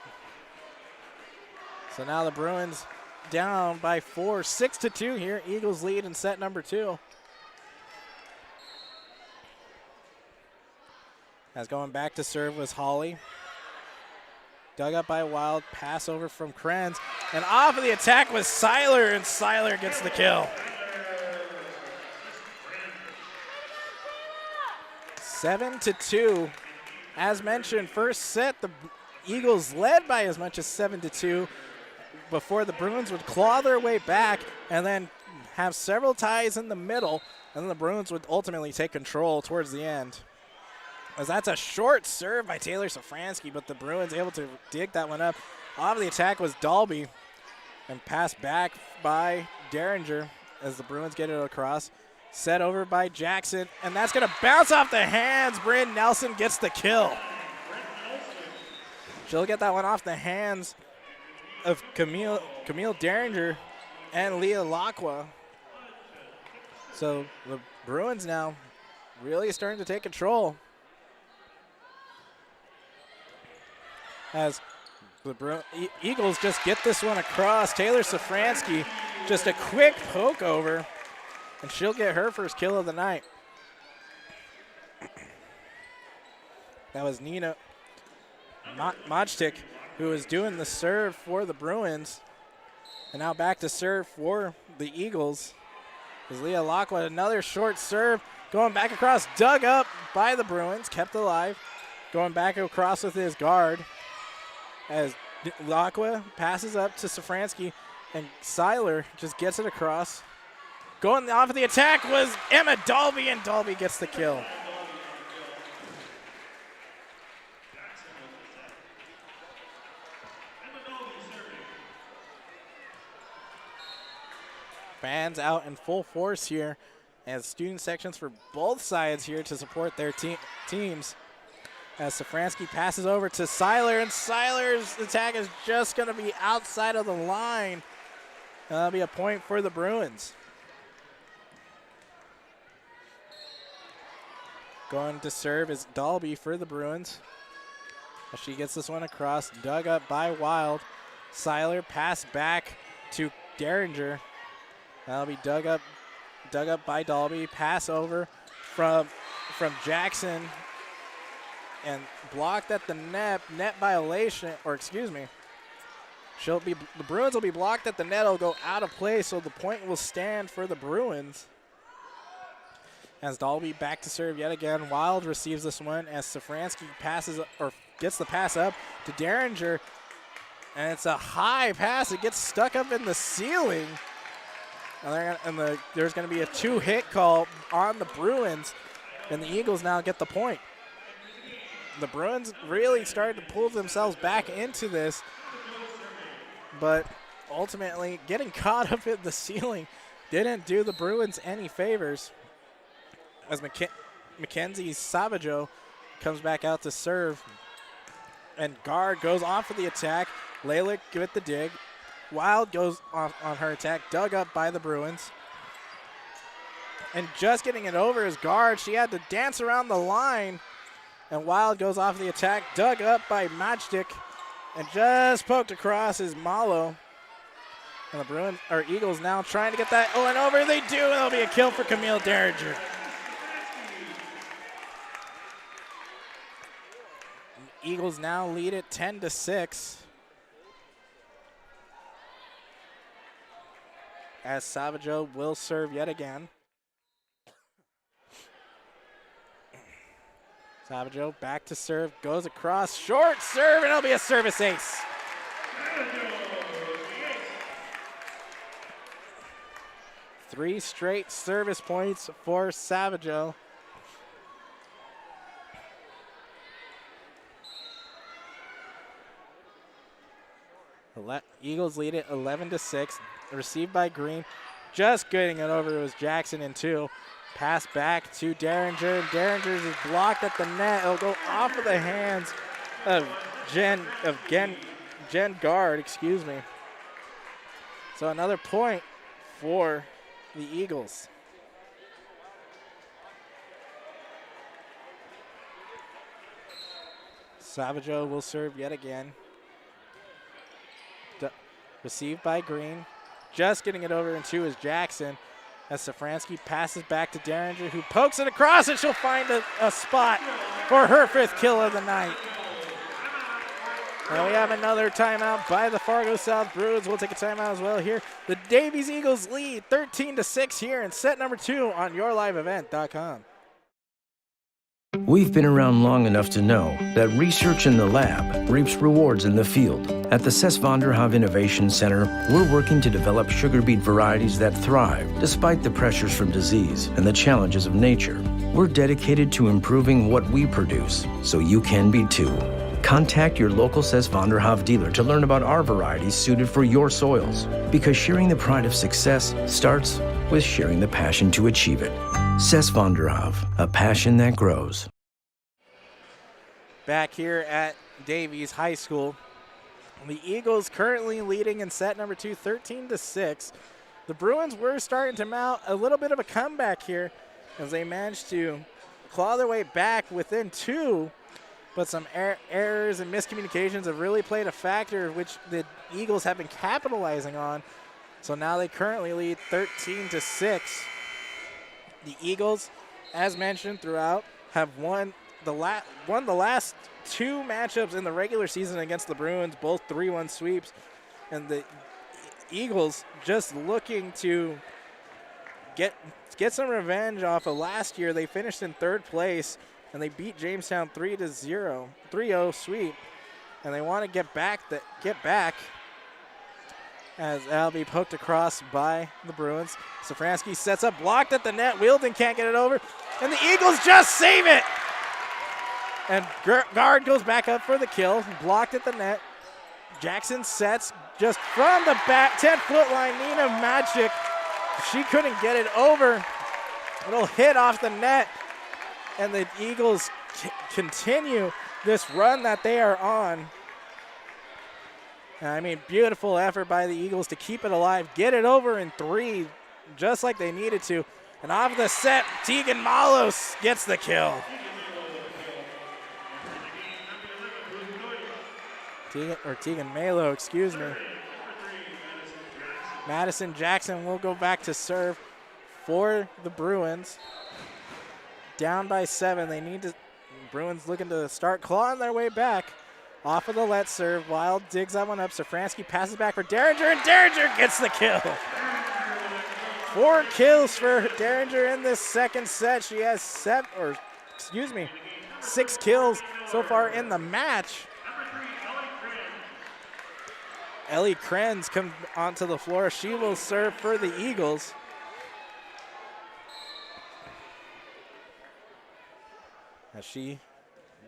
So now the Bruins down by 4, 6-2 here. Eagles lead in set number 2. As going back to serve was Hawley. Dug up by Wild, pass over from Krenz. And off of the attack was Seiler, and Seiler gets the kill. 7-2. As mentioned, first set, the Eagles led by as much as 7-2 before the Bruins would claw their way back and then have several ties in the middle And then the Bruins would ultimately take control towards the end. As that's a short serve by Taylor Safransky, but the Bruins able to dig that one up. Off of the attack was Dalby, and passed back by Derringer as the Bruins get it across. Set over by Jackson, and that's going to bounce off the hands. Bryn Nelson gets the kill. She'll get that one off the hands of Camille Derringer and Leah Lacqua. So the Bruins now really starting to take control. As the Eagles just get this one across. Taylor Safransky, just a quick poke over, and she'll get her first kill of the night. That was Nina Majtik, who was doing the serve for the Bruins. And now back to serve for the Eagles. As Leah Lacqua, another short serve, going back across, dug up by the Bruins, kept alive. Going back across with his guard. As Lacqua passes up to Safransky, and Seiler just gets it across. Going off of the attack was Emma Dalby, and Dalby gets the kill. Fans out in full force here, as student sections for both sides here to support their teams. As Safransky passes over to Seiler, and Seiler's attack is just going to be outside of the line. That'll be a point for the Bruins. Going to serve is Dalby for the Bruins. As she gets this one across, dug up by Wild. Seiler pass back to Derringer. That'll be dug up by Dalby. Pass over from Jackson. And blocked at the net violation, or excuse me. The Bruins will be blocked at the net. It'll go out of play, so the point will stand for the Bruins. As Dalby back to serve yet again. Wild receives this one as Safransky gets the pass up to Derringer. And it's a high pass. It gets stuck up in the ceiling. And there's going to be a 2-hit call on the Bruins. And the Eagles now get the point. The Bruins really started to pull themselves back into this, but ultimately getting caught up in the ceiling didn't do the Bruins any favors. As Mackenzie Savajo comes back out to serve, and guard goes off of the attack. Lalick with the dig. Wild goes off on her attack, dug up by the Bruins. And just getting it over his guard, she had to dance around the line. And Wild goes off the attack, dug up by Majdik, and just poked across is Malo. And the Eagles now trying to get that and over. They do, and it'll be a kill for Camille Derringer. Eagles now lead it 10-6. As Savajo will serve yet again. Savajo back to serve, goes across, short serve, and it'll be a service ace. Three straight service points for Savajo. Eagles lead it 11-6. Received by Green. Just getting it over was Jackson in 2. Pass back to Derringer, and Derringer's is blocked at the net. It'll go off of the hands of Jen Guard, excuse me. So another point for the Eagles. Savajo will serve yet again. Received by Green. Just getting it over in 2 is Jackson. As Safransky passes back to Derringer, who pokes it across, and she'll find a spot for her 5th kill of the night. And we have another timeout by the Fargo South Bruins. We'll take a timeout as well here. The Davies Eagles lead 13-6 here in set number 2 on yourliveevent.com. We've been around long enough to know that research in the lab reaps rewards in the field. At the Cess van der Haaf Innovation Center, we're working to develop sugar beet varieties that thrive despite the pressures from disease and the challenges of nature. We're dedicated to improving what we produce, so you can be too. Contact your local Cess van der Haaf dealer to learn about our varieties suited for your soils. Because sharing the pride of success starts with sharing the passion to achieve it. Cess van der Haaf, a passion that grows. Back here at Davies High School, the Eagles currently leading in set number 2, 13-6. The Bruins were starting to mount a little bit of a comeback here as they managed to claw their way back within 2, but some errors and miscommunications have really played a factor, which the Eagles have been capitalizing on. So now they currently lead 13-6. The Eagles, as mentioned throughout, have won the last 2 matchups in the regular season against the Bruins, both 3-1 sweeps. And the Eagles just looking to get some revenge off of last year. They finished in 3rd place, and they beat Jamestown 3-0 sweep. And they want to get back, as that'll be poked across by the Bruins. Safransky sets up, blocked at the net. Wielden can't get it over, and the Eagles just save it. And guard goes back up for the kill, blocked at the net. Jackson sets just from the back, 10-foot line. Nina Magic, she couldn't get it over. It'll hit off the net, and the Eagles continue this run that they are on. I mean, beautiful effort by the Eagles to keep it alive, get it over in 3, just like they needed to. And off the set, Tegan Malos gets the kill. Tegan Malo, excuse me. Madison Jackson will go back to serve for the Bruins. Down by 7, they need to, Bruins looking to start clawing their way back. Off of the let serve, Wild digs that one up. Safransky passes back for Derringer, and Derringer gets the kill. 4 kills for Derringer in this second set. She has 6 kills so far in the match. Ellie Krenz comes onto the floor. She will serve for the Eagles. As she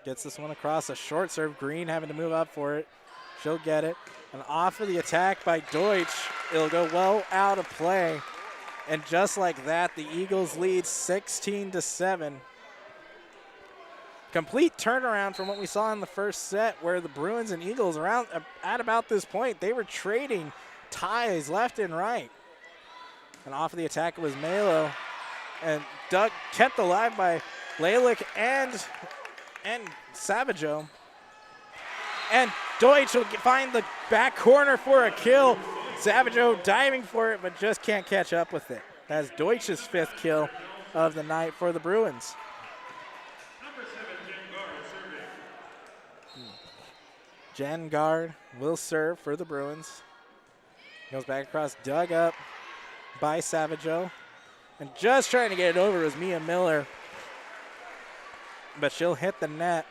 gets this one across, a short serve. Green having to move up for it. She'll get it. And off of the attack by Deutsch. It'll go well out of play. And just like that, the Eagles lead 16-7. Complete turnaround from what we saw in the first set, where the Bruins and Eagles around at about this point, they were trading ties left and right. And off of the attack was Malo. And Doug kept alive by Lalick and Savageau. And Deutsch will find the back corner for a kill. Savageau diving for it, but just can't catch up with it. That's Deutsch's 5th kill of the night for the Bruins. Jen Gard will serve for the Bruins. Goes back across, dug up by Savageau. And just trying to get it over was Mia Miller. But she'll hit the net.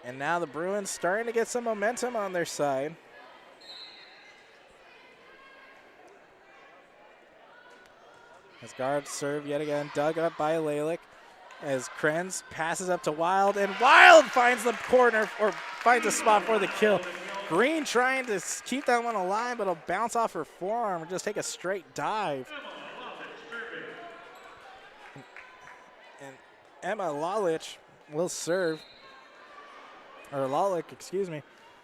And now the Bruins starting to get some momentum on their side. As Gard serve yet again, dug up by Lalick. As Krenz passes up to Wild, and Wild finds the corner, or finds a spot for the kill. Green trying to keep that one alive, but it'll bounce off her forearm and just take a straight dive. And Emma Lalich will serve, or Lalick, excuse me,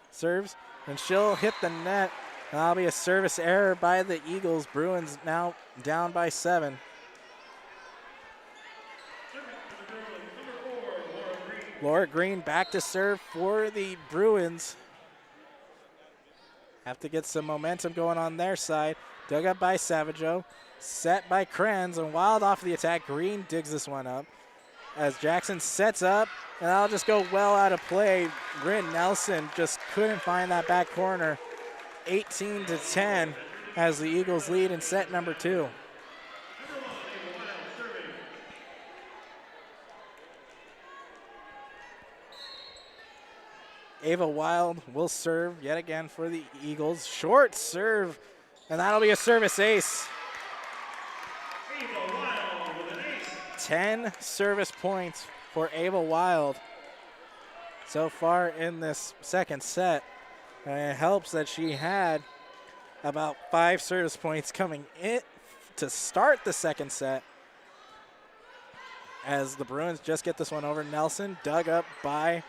serves, and she'll hit the net. And that'll be a service error by the Eagles. Bruins now down by 7. Laura Green back to serve for the Bruins. Have to get some momentum going on their side. Dug up by Savageau. Set by Krenz, and Wild off the attack. Green digs this one up. As Jackson sets up, and that'll just go well out of play. Bryn Nelson just couldn't find that back corner. 18-10 as the Eagles lead in set number 2. Ava Wild will serve yet again for the Eagles. Short serve, and that'll be a service ace. 10 service points for Ava Wild so far in this second set. And it helps that she had about 5 service points coming in to start the second set. As the Bruins just get this one over. Nelson dug up by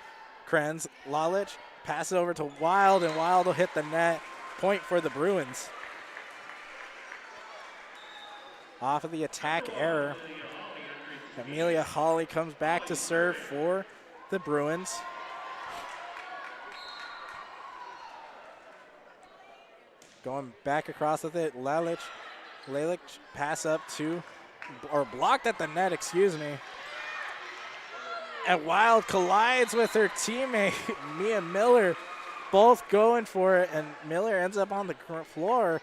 Krenz. Lalich pass it over to Wild, and Wild will hit the net. Point for the Bruins. Off of the attack error, Amelia Hawley comes back to serve for the Bruins. Going back across with it, Lalich pass up to, or blocked at the net, excuse me. And Wild collides with her teammate, Mia Miller, both going for it, and Miller ends up on the floor.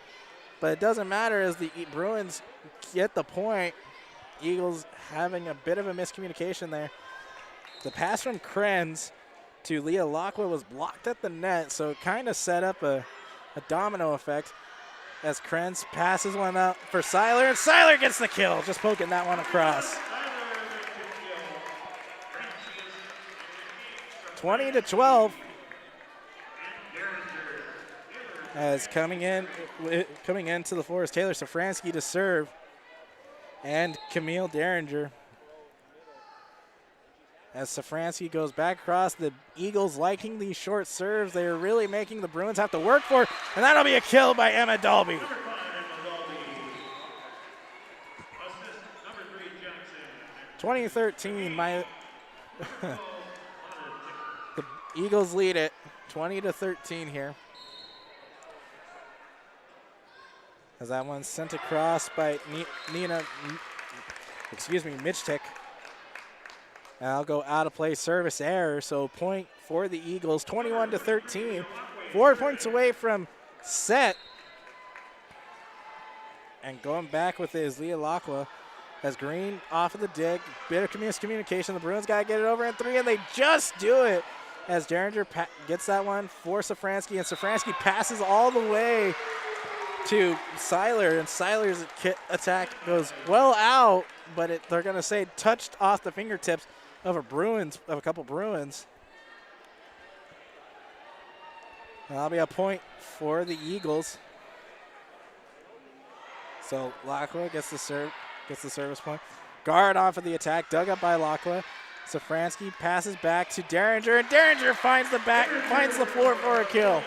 But it doesn't matter as the Bruins get the point. Eagles having a bit of a miscommunication there. The pass from Krenz to Leah Lacqua was blocked at the net, so it kind of set up a domino effect as Krenz passes one up for Seiler, and Seiler gets the kill, just poking that one across. 20-12. As coming into the floor is Taylor Safransky to serve, and Camille Derringer. As Safransky goes back across, the Eagles liking these short serves. They are really making the Bruins have to work for it, and that'll be a kill by Emma Dalby. 2013, the Eagles lead it 20-13 here. As that one's sent across by Mitchtick. And I'll go out of play, service error, so point for the Eagles, 21-13. 4 points away from set. And going back with it is Leah Lacqua. As Green off of the dig, bit of miscommunication. The Bruins got to get it over in 3, and they just do it. As Derringer gets that one for Safransky, and Safransky passes all the way to Seiler, and Seiler's attack goes well out, but they're going to say touched off the fingertips of a couple Bruins. And that'll be a point for the Eagles. So Lacqua gets the service point. Guard off of the attack, dug up by Lacqua. Safransky passes back to Derringer, and Derringer finds the floor for a kill.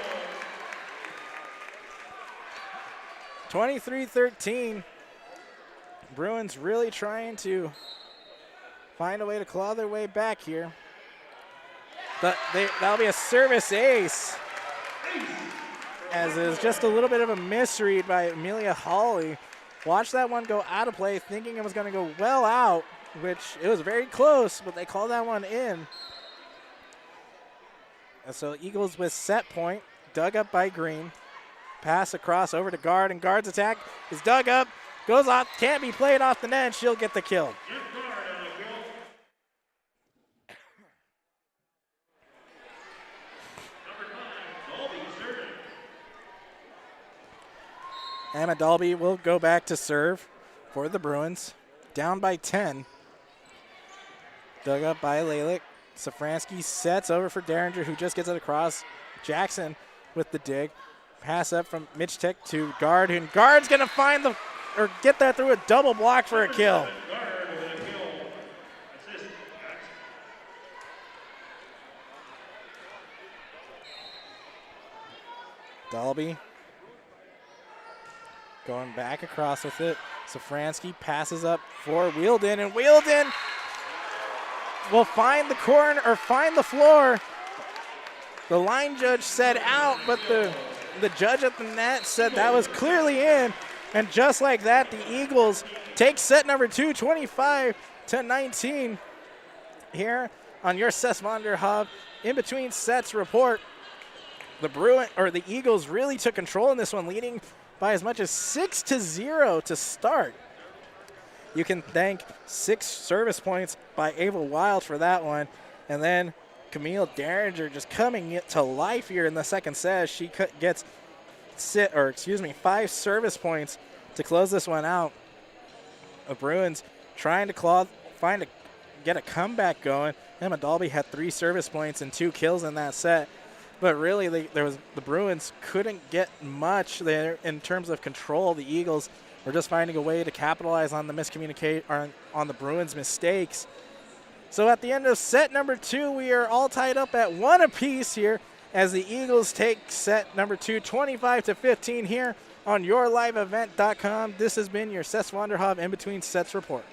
23-13. Bruins really trying to find a way to claw their way back here. But that'll be a service ace. As is just a little bit of a misread by Amelia Hawley. Watch that one go out of play, thinking it was going to go well out, which it was very close, but they called that one in. And so Eagles with set point, dug up by Green. Pass across over to Guard, and Guard's attack is dug up, goes off, can't be played off the net, and she'll get the kill. Emma Dalby will go back to serve for the Bruins. Down by 10. Dug up by Lalick. Safransky sets over for Derringer, who just gets it across. Jackson with the dig. Pass up from Mitchtick to Guard, and Guard's going to get that through a double block for a kill. Dalby going back across with it. Safransky passes up for Wheeldon, and Wheeldon will find the corner or find the floor. The line judge said out, but the judge at the net said that was clearly in. And just like that, the Eagles take set number 2, 25-19 here on your Cess Monitor Hub. In between sets report, the Eagles really took control in this one, leading by as much as 6-0 to start. You can thank 6 service points by Ava Wild for that one. And then Camille Derringer just coming it to life here in the second set. She gets 5 service points to close this one out. The Bruins trying to get a comeback going. Emma Dalby had 3 service points and 2 kills in that set. But really, the Bruins couldn't get much there in terms of control. The Eagles were just finding a way to capitalize on the on the Bruins' mistakes. So at the end of set number 2, we are all tied up at 1 apiece here as the Eagles take set number 2, 25-15 here on yourliveevent.com. This has been your Seth Wanderhoff In Between Sets report.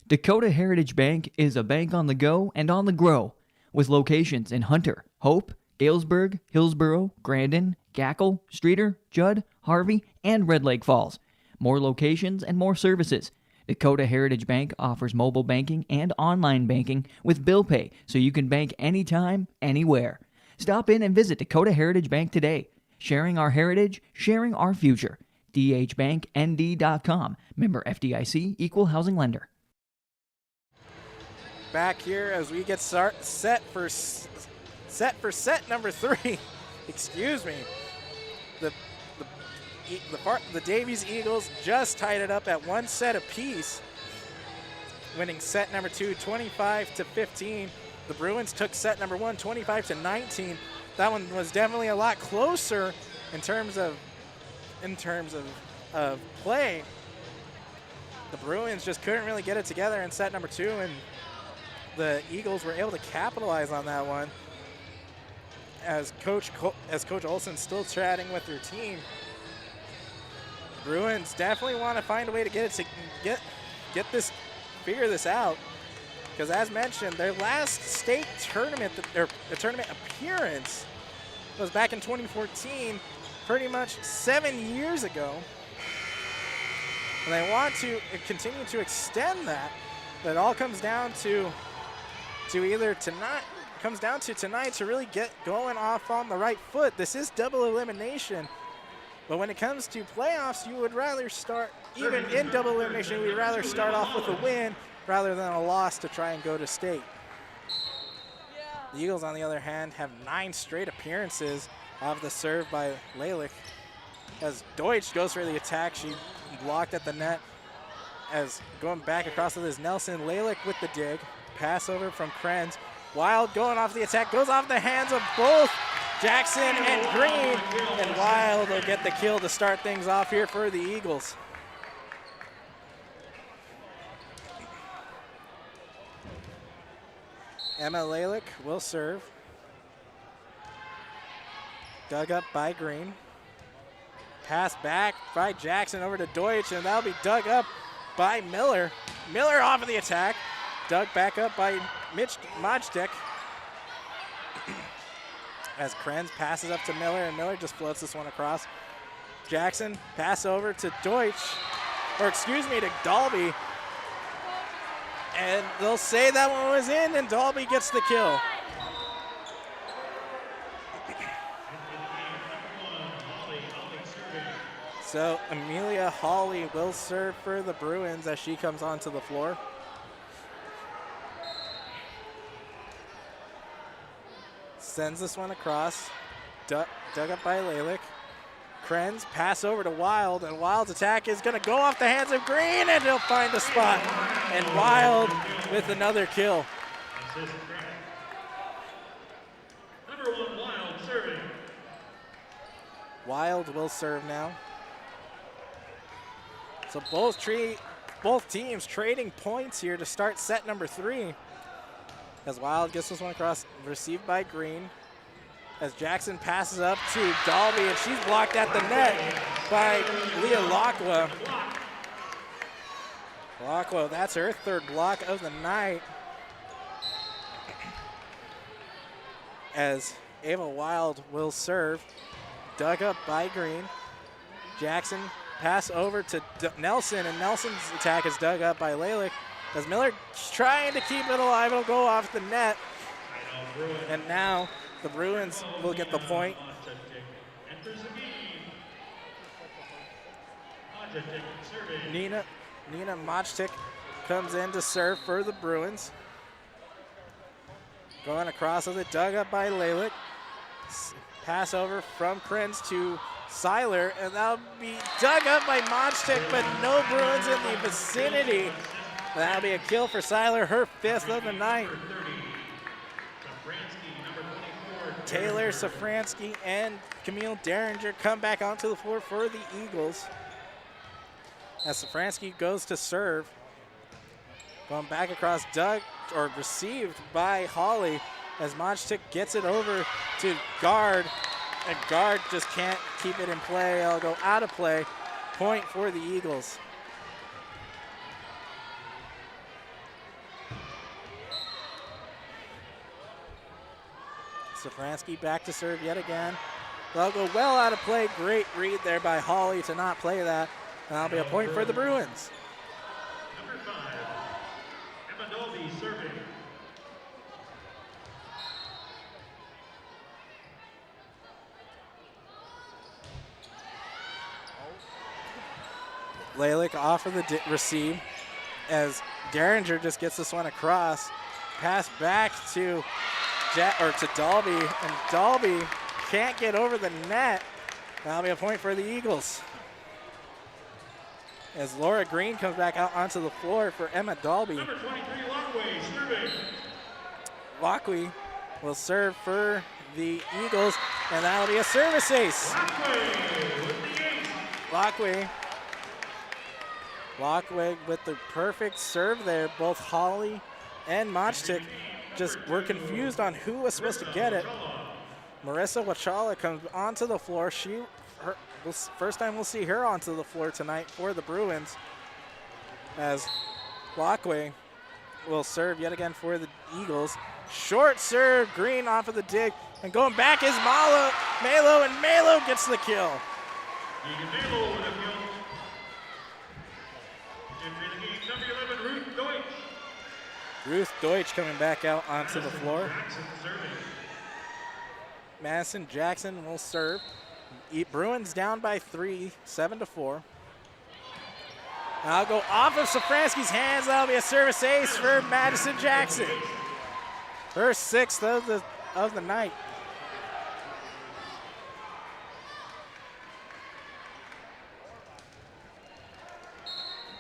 Dakota Heritage Bank is a bank on the go and on the grow, with locations in Hunter, Hope, Galesburg, Hillsborough, Grandin, Gackle, Streeter, Judd, Harvey, and Red Lake Falls. More locations and more services. Dakota Heritage Bank offers mobile banking and online banking with bill pay, so you can bank anytime, anywhere. Stop in and visit Dakota Heritage Bank today. Sharing our heritage, sharing our future. dhbanknd.com. Member FDIC, Equal Housing Lender. Back here as we get set for set number 3. Excuse me. The Davies Eagles just tied it up at 1 set apiece, winning set number 2, 25-15. The Bruins took set number 1, 25-19. That one was definitely a lot closer in terms of play. The Bruins just couldn't really get it together in set number 2, and the Eagles were able to capitalize on that one as Coach Olsen's still chatting with their team. The Bruins definitely want to find a way to figure this out, because as mentioned, their last state tournament, tournament appearance was back in 2014, pretty much 7 years ago. And they want to continue to extend that, but it all comes down to tonight to really get going off on the right foot. This is double elimination, but when it comes to playoffs, you would rather start, even in double elimination, we'd rather start off with a win rather than a loss to try and go to state. The Eagles, on the other hand, have 9 straight appearances of the serve by Lalick. As Deutsch goes for the attack, she blocked at the net. As going back across with his Nelson, Lalick with the dig. Pass over from Krenz. Wild going off the attack, goes off the hands of both Jackson and Green, and Wild will get the kill to start things off here for the Eagles. Emma Lalick will serve. Dug up by Green. Pass back by Jackson over to Deutsch, and that'll be dug up by Miller. Miller off of the attack. Dug back up by Mitch Majdek. As Krenz passes up to Miller, and Miller just floats this one across. Jackson, pass over to Deutsch, to Dalby. And they'll say that one was in, and Dalby gets the kill. So Amelia Hawley will serve for the Bruins as she comes onto the floor. Sends this one across, dug up by Lalick. Krenz, pass over to Wild, and Wild's attack is going to go off the hands of Green, and he'll find a spot. And Wild with another kill. Number 1, Wild serving. Wild will serve now. So both teams trading points here to start set number 3. As Wild gets this one across, received by Green. As Jackson passes up to Dalby, and she's blocked at the net by Leah Lacqua. Blockwell, that's her third block of the night. As Ava Wild will serve. Dug up by Green. Jackson pass over to Nelson, and Nelson's attack is dug up by Lalick. As Miller trying to keep it alive, it'll go off the net. And now the Bruins will get the point. Nina Machtik comes in to serve for the Bruins. Going across with it, dug up by Lalick. Pass over from Prince to Seiler, and that'll be dug up by Machtik, but no Bruins in the vicinity. That'll be a kill for Seiler, her 5th of the night. Taylor Safransky and Camille Derringer come back onto the floor for the Eagles. As Safransky goes to serve. Going back across, received by Holly as Machtik gets it over to Guard. And Guard just can't keep it in play. It'll go out of play. Point for the Eagles. Safransky back to serve yet again. They'll go well out of play. Great read there by Holly to not play that. And that'll be a point for the Bruins. Number 5, Emma Dolby serving. Lalick off of the receive as Derringer just gets this one across. Pass back to Dolby, and Dolby can't get over the net. That'll be a point for the Eagles. As Laura Green comes back out onto the floor for Emma Dolby. Number 23, Lockway serving. Lockway will serve for the Eagles, and that'll be a service ace. Lockway with the ace. Lockway with the perfect serve there. Both Holly and Machtik just were confused on who was supposed to get it. Marissa Wachala comes onto the floor. First time we'll see her onto the floor tonight for the Bruins. As Lockway will serve yet again for the Eagles. Short serve, Green off of the dig. And going back is Malo, and Malo gets the kill. Malo with a kill. Entering the game, number 11, Ruth Deutsch. Ruth Deutsch coming back out onto the floor. Jackson serving. Madison Jackson will serve. Bruins down by 3, 7-4. I'll go off of Safransky's hands. That'll be a service ace for Madison Jackson. Her 6th of the night.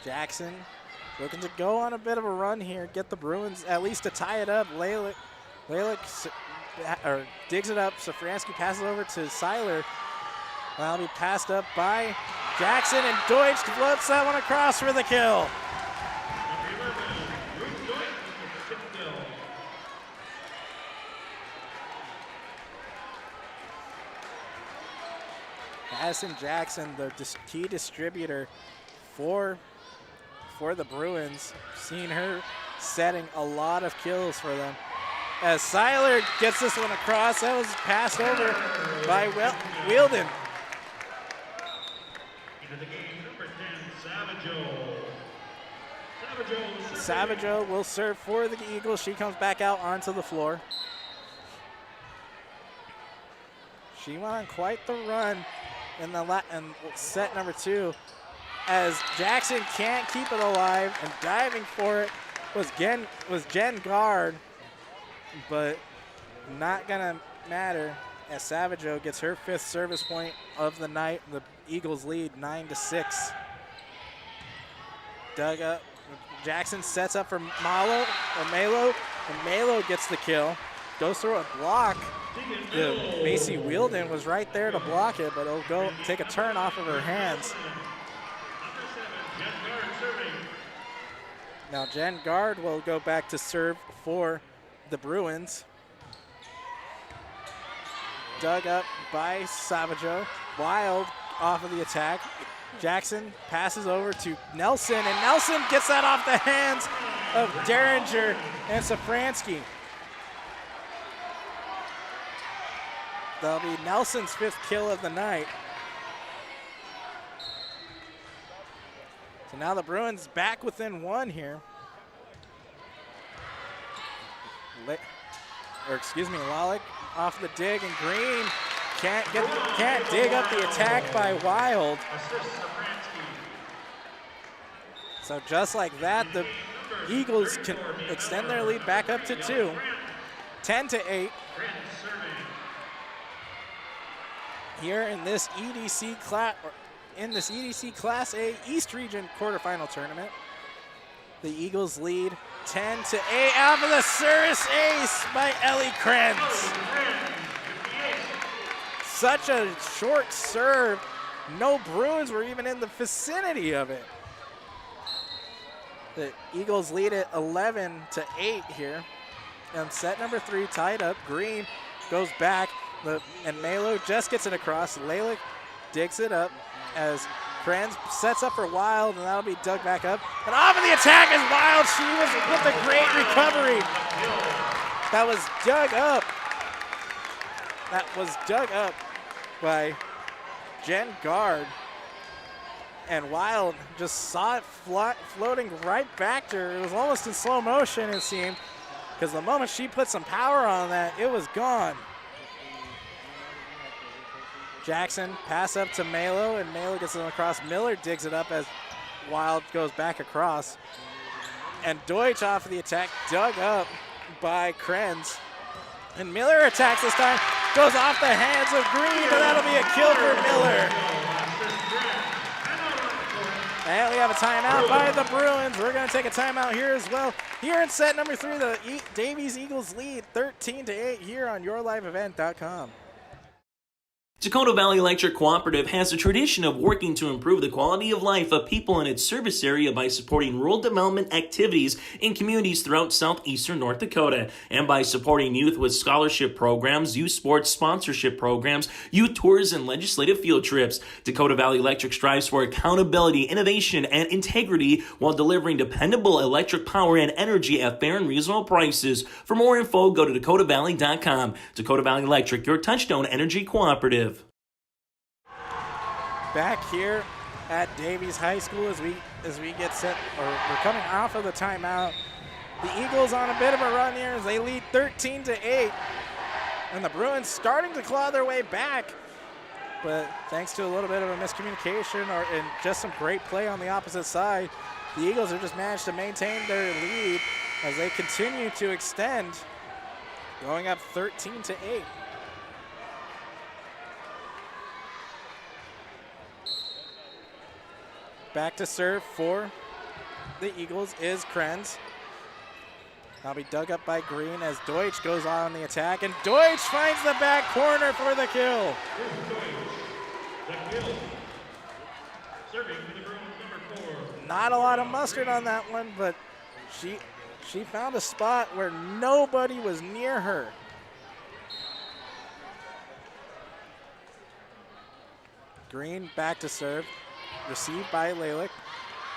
Jackson looking to go on a bit of a run here, get the Bruins at least to tie it up. Lalick digs it up. Safransky passes over to Seiler. That'll be passed up by Jackson, and Deutsch floats that one across for the kill. Number 11, Ruth Deutsch with the 6th kill. Madison Jackson, the key distributor for the Bruins. Seen her setting a lot of kills for them. As Seiler gets this one across, that was passed over by Wielden. Into the game, number 10, Savageau. Savageau will serve for the Eagles. She comes back out onto the floor. She went on quite the run in set number 2. As Jackson can't keep it alive, and diving for it was Jen Guard, but not gonna matter as Savageau gets her 5th service point of the night. The Eagles lead 9-6. Dug up. Jackson sets up for Malo, and Malo gets the kill. Goes through a block. Macy Wielden was right there to block it, but it'll go take a turn off of her hands. Now Jen Guard will go back to serve for the Bruins. Dug up by Savageau. Wild off of the attack. Jackson passes over to Nelson, and Nelson gets that off the hands of Derringer and Safransky. That'll be Nelson's 5th kill of the night. So now the Bruins back within 1 here. Lalick off the dig, and Green can't dig up the attack by Wild. So just like that, the Eagles can extend their lead back up to 2, 10-8. Here in this EDC Class A East Region quarterfinal tournament, the Eagles lead 10-8 off of the service ace by Ellie Krenz. Such a short serve. No Bruins were even in the vicinity of it. The Eagles lead it 11-8 here. And set number 3 tied up. Green goes back, and Melo just gets it across. Lalick digs it up as Krenz sets up for Wild, and that'll be dug back up. And off of the attack is Wild. She was with a great recovery. That was dug up. That was dug up by Jen Gard. And Wild just saw it floating right back to her. It was almost in slow motion, it seemed, because the moment she put some power on that, it was gone. Jackson pass up to Melo, and Melo gets it across. Miller digs it up as Wild goes back across. And Deutsch off of the attack, dug up by Krenz. And Miller attacks this time, goes off the hands of Green, and that'll be a kill for Miller. And we have a timeout by the Bruins. We're going to take a timeout here as well. Here in set number 3, the Davies Eagles lead 13-8 here on YourLiveEvent.com. Dakota Valley Electric Cooperative has a tradition of working to improve the quality of life of people in its service area by supporting rural development activities in communities throughout southeastern North Dakota, and by supporting youth with scholarship programs, youth sports sponsorship programs, youth tours, and legislative field trips. Dakota Valley Electric strives for accountability, innovation, and integrity while delivering dependable electric power and energy at fair and reasonable prices. For more info, go to DakotaValley.com. Dakota Valley Electric, your touchstone energy cooperative. Back here at Davies High School as we get set, or we're coming off of the timeout. The Eagles on a bit of a run here as they lead 13-8. And the Bruins starting to claw their way back. But thanks to a little bit of a miscommunication and just some great play on the opposite side, the Eagles have just managed to maintain their lead as they continue to extend, going up 13-8. Back to serve for the Eagles is Krenz. That'll be dug up by Green as Deutsch goes on the attack, and Deutsch finds the back corner for the kill. Not a lot of mustard on that one, but she found a spot where nobody was near her. Green back to serve. Received by Lalick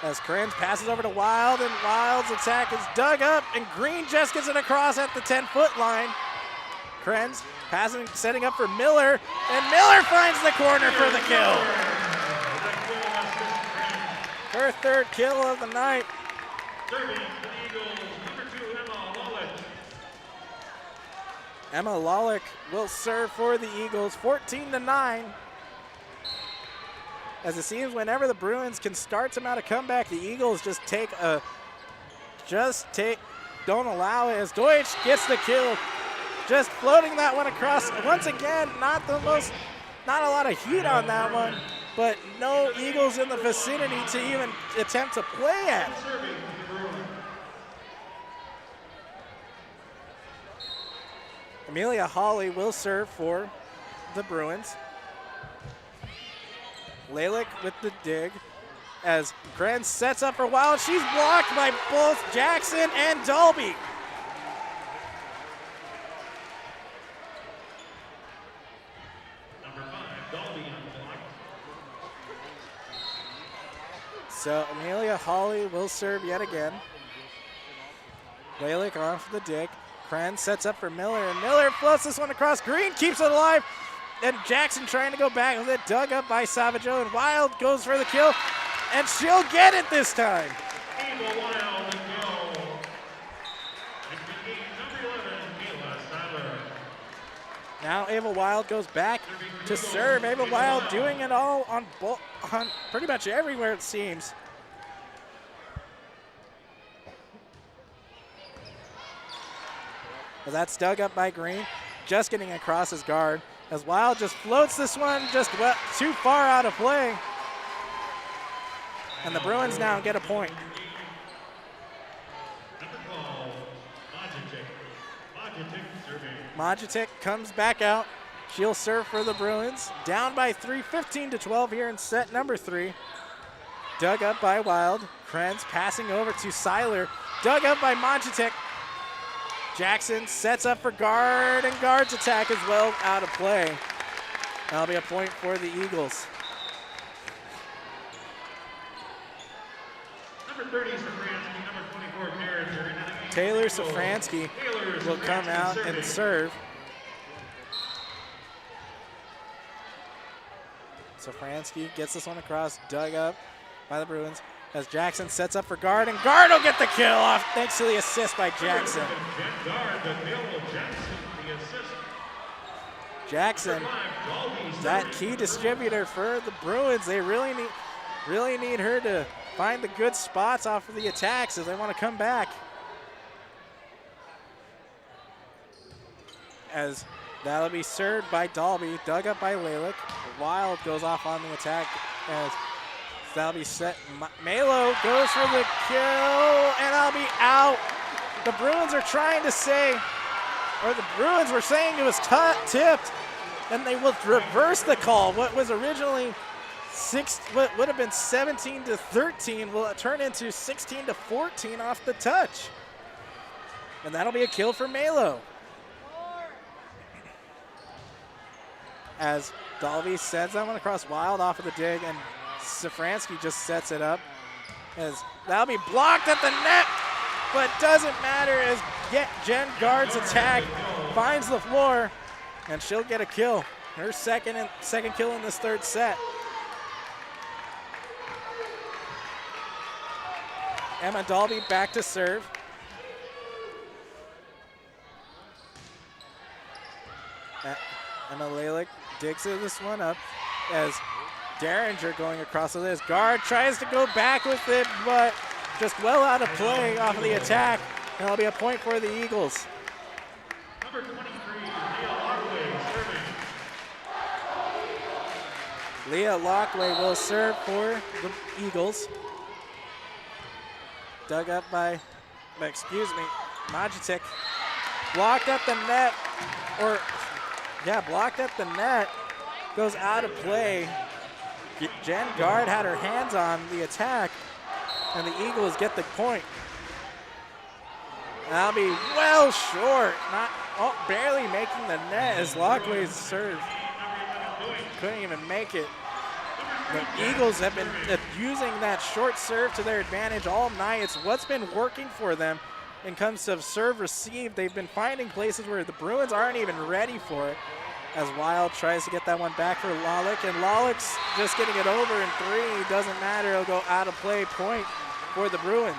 as Krenz passes over to Wild, and Wild's attack is dug up, and Green just gets it across at the 10-foot line. Krenz passing, setting up for Miller, and Miller finds the corner for the kill. Her 3rd kill of the night. Emma Lalick will serve for the Eagles, 14-9. As it seems whenever the Bruins can start some out of comeback, the Eagles don't allow it as Deutsch gets the kill. Just floating that one across. Once again, not a lot of heat on that one, but no Eagles in the vicinity to even attempt to play at it. Amelia Hawley will serve for the Bruins. Lalick with the dig as Krenz sets up for Wild. She's blocked by both Jackson and Dolby. So Amelia Hawley will serve yet again. Lalick off the dig. Kren sets up for Miller, and Miller floats this one across. Green keeps it alive, and Jackson trying to go back with it. Dug up by Savageau, and Wild goes for the kill, and she'll get it this time. Now Ava Wild goes back to serve. Ava Wild doing it all on pretty much everywhere it seems. Well, that's dug up by Green, just getting across his guard. As Wild just floats this one just too far out of play. And the Bruins now get a point. Majitic comes back out. She'll serve for the Bruins. Down by 3, 15-12 here in set number 3. Dug up by Wild. Krenz passing over to Seiler. Dug up by Majitic. Jackson sets up for guard, and guard's attack is well out of play. That'll be a point for the Eagles. Number 30 is Safransky, number 24 Derringer. Taylor Safransky will come out and serve. Safransky gets this one across, dug up by the Bruins as Jackson sets up for guard, and guard will get the kill off thanks to the assist by Jackson. Jackson, that key distributor for the Bruins. They really need her to find the good spots off of the attacks if they want to come back. As that'll be served by Dalby, dug up by Lalick. Wild goes off on the attack as that'll be set. Malo goes for the kill, and that'll be out. The Bruins are trying to say, or the Bruins were saying it was tipped, and they will reverse the call. What was originally what would have been 17-13 will turn into 16-14 off the touch. And that'll be a kill for Malo. As Dalby sends that one across Wild off of the dig, and Safransky just sets it up. As that'll be blocked at the net, but doesn't matter as Jen Guard's attack finds the floor, and she'll get a kill. Her second kill in this third set. Emma Dalby back to serve. Emma Lalick digs this one up as Derringer going across the list. Guard tries to go back with it, but just well out of play off of the attack. And that'll be a point for the Eagles. Number 23, Leah Lockway serving. Leah Lockway will serve for the Eagles. Dug up by Majitic. Blocked at the net, blocked at the net. Goes out of play. Jen Guard had her hands on the attack, and the Eagles get the point. That'll be well short, barely making the net as Lockway's serve. Couldn't even make it. The Eagles have been using that short serve to their advantage all night. It's what's been working for them when it comes to serve receive. They've been finding places where the Bruins aren't even ready for it. As Wild tries to get that one back for Lalick, and Lalick's just getting it over in 3. Doesn't matter, it'll go out of play, point for the Bruins.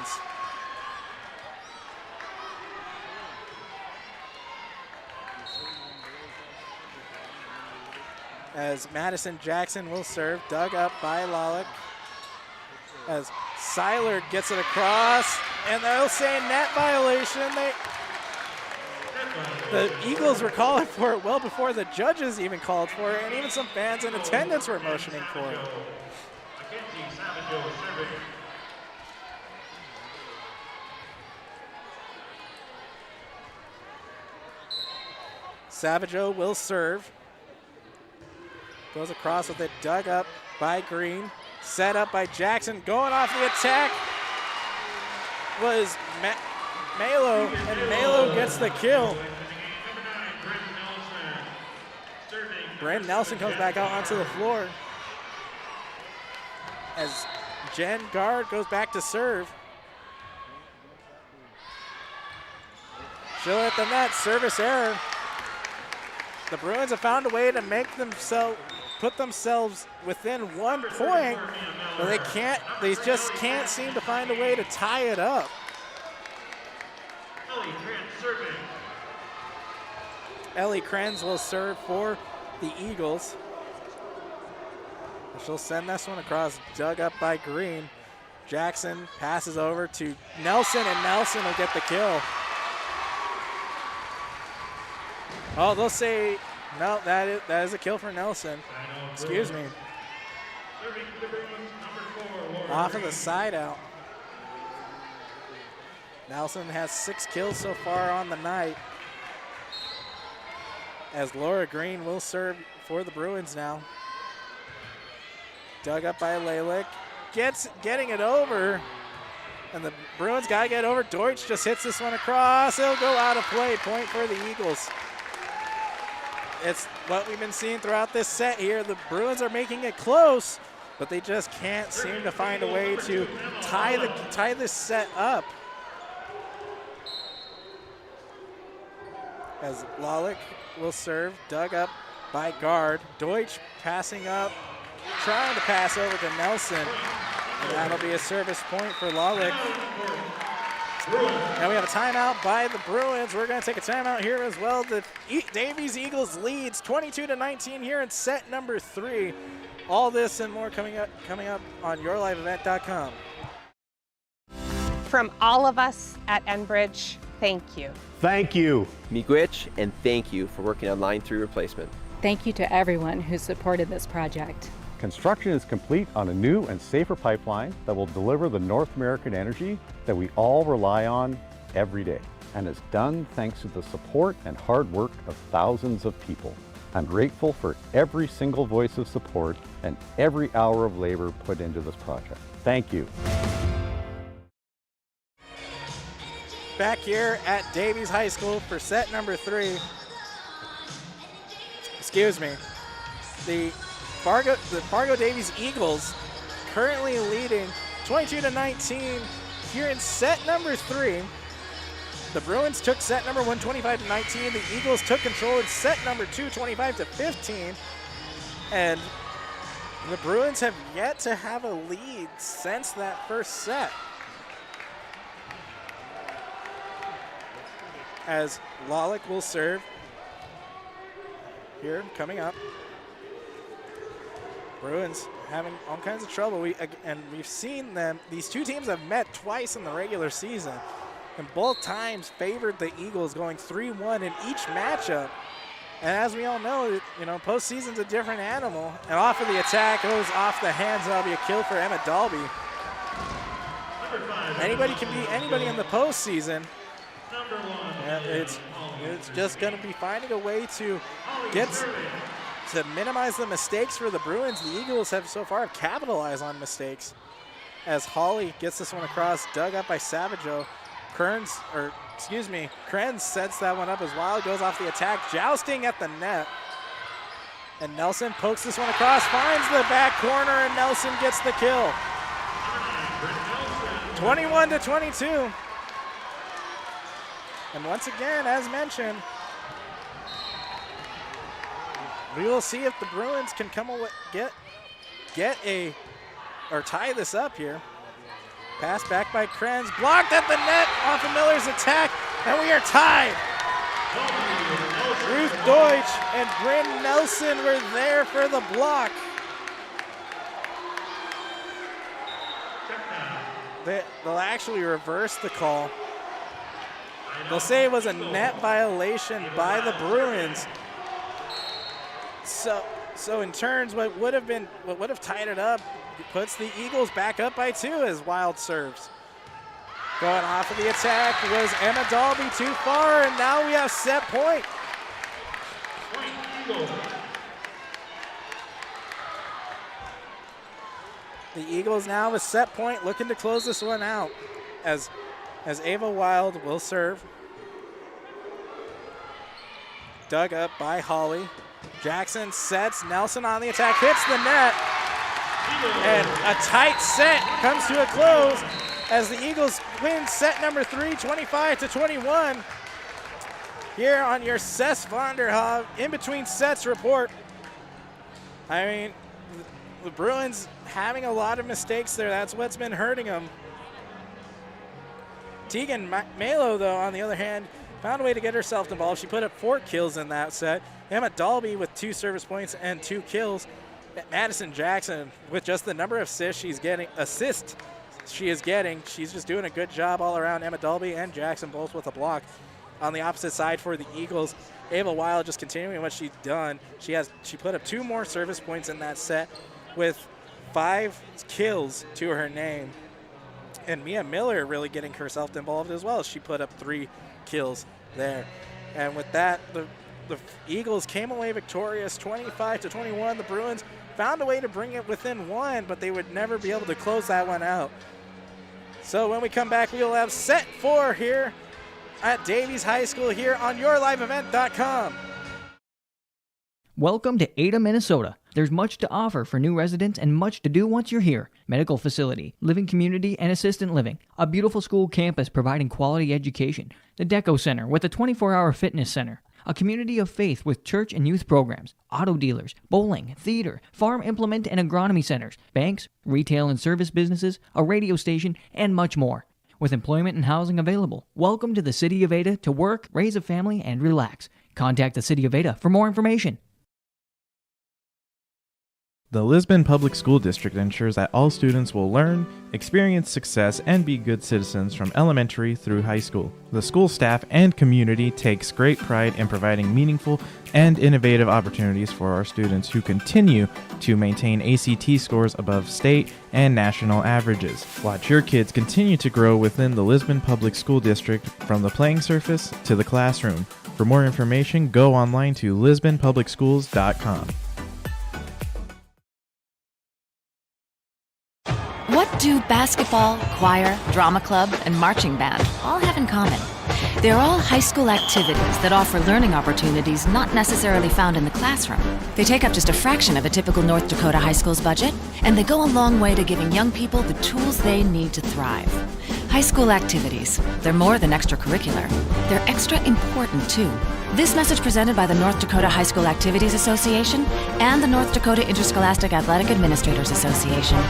As Madison Jackson will serve, dug up by Lalick. As Seiler gets it across, and they'll say net violation. The Eagles were calling for it well before the judges even called for it, and even some fans in attendance were motioning for it. Savageau will serve. Goes across with it, dug up by Green. Set up by Jackson, going off the attack was Malo, and Malo gets the kill. Brandon Nelson comes back out onto the floor as Jen Guard goes back to serve. She'll hit the net, service error. The Bruins have found a way to put themselves within 1 point, but they just can't seem to find a way to tie it up. Ellie Krenz will serve for the Eagles. She'll send this one across, dug up by Green. Jackson passes over to Nelson, and Nelson will get the kill. Oh, they'll say, no, that is a kill for Nelson. Excuse me. Off of the side out. Nelson has 6 kills so far on the night. As Laura Green will serve for the Bruins now. Dug up by Lalick. Getting it over. And the Bruins got to get over. Deutsch just hits this one across. It'll go out of play. Point for the Eagles. It's what we've been seeing throughout this set here. The Bruins are making it close, but they just can't seem to find a way to tie this set up. As Lalick will serve, dug up by Guard. Deutsch passing up, trying to pass over to Nelson. And that'll be a service point for Lalick. Now we have a timeout by the Bruins. We're going to take a timeout here as well. The Davies Eagles leads 22-19 here in set number 3. All this and more coming up on yourliveevent.com. From all of us at Enbridge, thank you. Thank you. Miigwech, and thank you for working on Line 3 replacement. Thank you to everyone who supported this project. Construction is complete on a new and safer pipeline that will deliver the North American energy that we all rely on every day, and is done thanks to the support and hard work of thousands of people. I'm grateful for every single voice of support and every hour of labor put into this project. Thank you. Back here at Davies High School for set number 3. Excuse me. The Fargo Davies Eagles currently leading 22-19 here in set number 3. The Bruins took set number 1, 25-19. The Eagles took control in set number 2, 25-15. And the Bruins have yet to have a lead since that first set. As Lalick will serve here, coming up. Bruins having all kinds of trouble. We've seen them. These two teams have met twice in the regular season, and both times favored the Eagles, going 3-1 in each matchup. And as we all know, postseason's a different animal. And off of the attack goes off the hands. That'll be a kill for Emma Dalby. Anybody can beat anybody in the postseason. It's just going to be finding a way to minimize the mistakes for the Bruins. The Eagles have so far capitalized on mistakes. As Hawley gets this one across, dug up by Savageau. Krenz sets that one up as well. Goes off the attack, jousting at the net. And Nelson pokes this one across, finds the back corner, and Nelson gets the kill. 21-22. And once again, as mentioned, we will see if the Bruins can come away, tie this up here. Pass back by Krenz, blocked at the net off of Miller's attack, and we are tied. Ruth Deutsch and Bryn Nelson were there for the block. They'll actually reverse the call. They'll say it was a net violation by the Bruins. So in turns, what would have tied it up puts the Eagles back up by 2 as Wild serves. Going off of the attack was Emma Dalby, too far, and now we have set point. The Eagles now with set point, looking to close this one out as Ava Wild will serve. Dug up by Hawley. Jackson sets, Nelson on the attack, hits the net. And a tight set comes to a close as the Eagles win set number 3, 25-21. Here on your Cess Vonderhav in between sets report. I mean, the Bruins having a lot of mistakes there. That's what's been hurting them. Tegan Malo, though, on the other hand, found a way to get herself involved. She put up 4 kills in that set. Emma Dalby with 2 service points and 2 kills. Madison Jackson with just the number of assists she is getting. She's just doing a good job all around. Emma Dalby and Jackson both with a block. On the opposite side for the Eagles, Ava Wild just continuing what she's done. She put up 2 more service points in that set with 5 kills to her name. And Mia Miller really getting herself involved as well. She put up 3 kills there. And with that, the Eagles came away victorious 25-21. The Bruins found a way to bring it within 1, but they would never be able to close that one out. So when we come back, we will have set 4 here at Davies High School here on yourliveevent.com. Welcome to Ada, Minnesota. There's much to offer for new residents and much to do once you're here. Medical facility, living community, and assistant living. A beautiful school campus providing quality education. The Deco Center with a 24-hour fitness center. A community of faith with church and youth programs, auto dealers, bowling, theater, farm implement and agronomy centers, banks, retail and service businesses, a radio station, and much more. With employment and housing available, welcome to the City of Ada to work, raise a family, and relax. Contact the City of Ada for more information. The Lisbon Public School District ensures that all students will learn, experience success, and be good citizens from elementary through high school. The school staff and community takes great pride in providing meaningful and innovative opportunities for our students who continue to maintain ACT scores above state and national averages. Watch your kids continue to grow within the Lisbon Public School District from the playing surface to the classroom. For more information, go online to lisbonpublicschools.com. What do basketball, choir, drama club, and marching band all have in common? They're all high school activities that offer learning opportunities not necessarily found in the classroom. They take up just a fraction of a typical North Dakota high school's budget, and they go a long way to giving young people the tools they need to thrive. High school activities, they're more than extracurricular. They're extra important, too. This message presented by the North Dakota High School Activities Association and the North Dakota Interscholastic Athletic Administrators Association.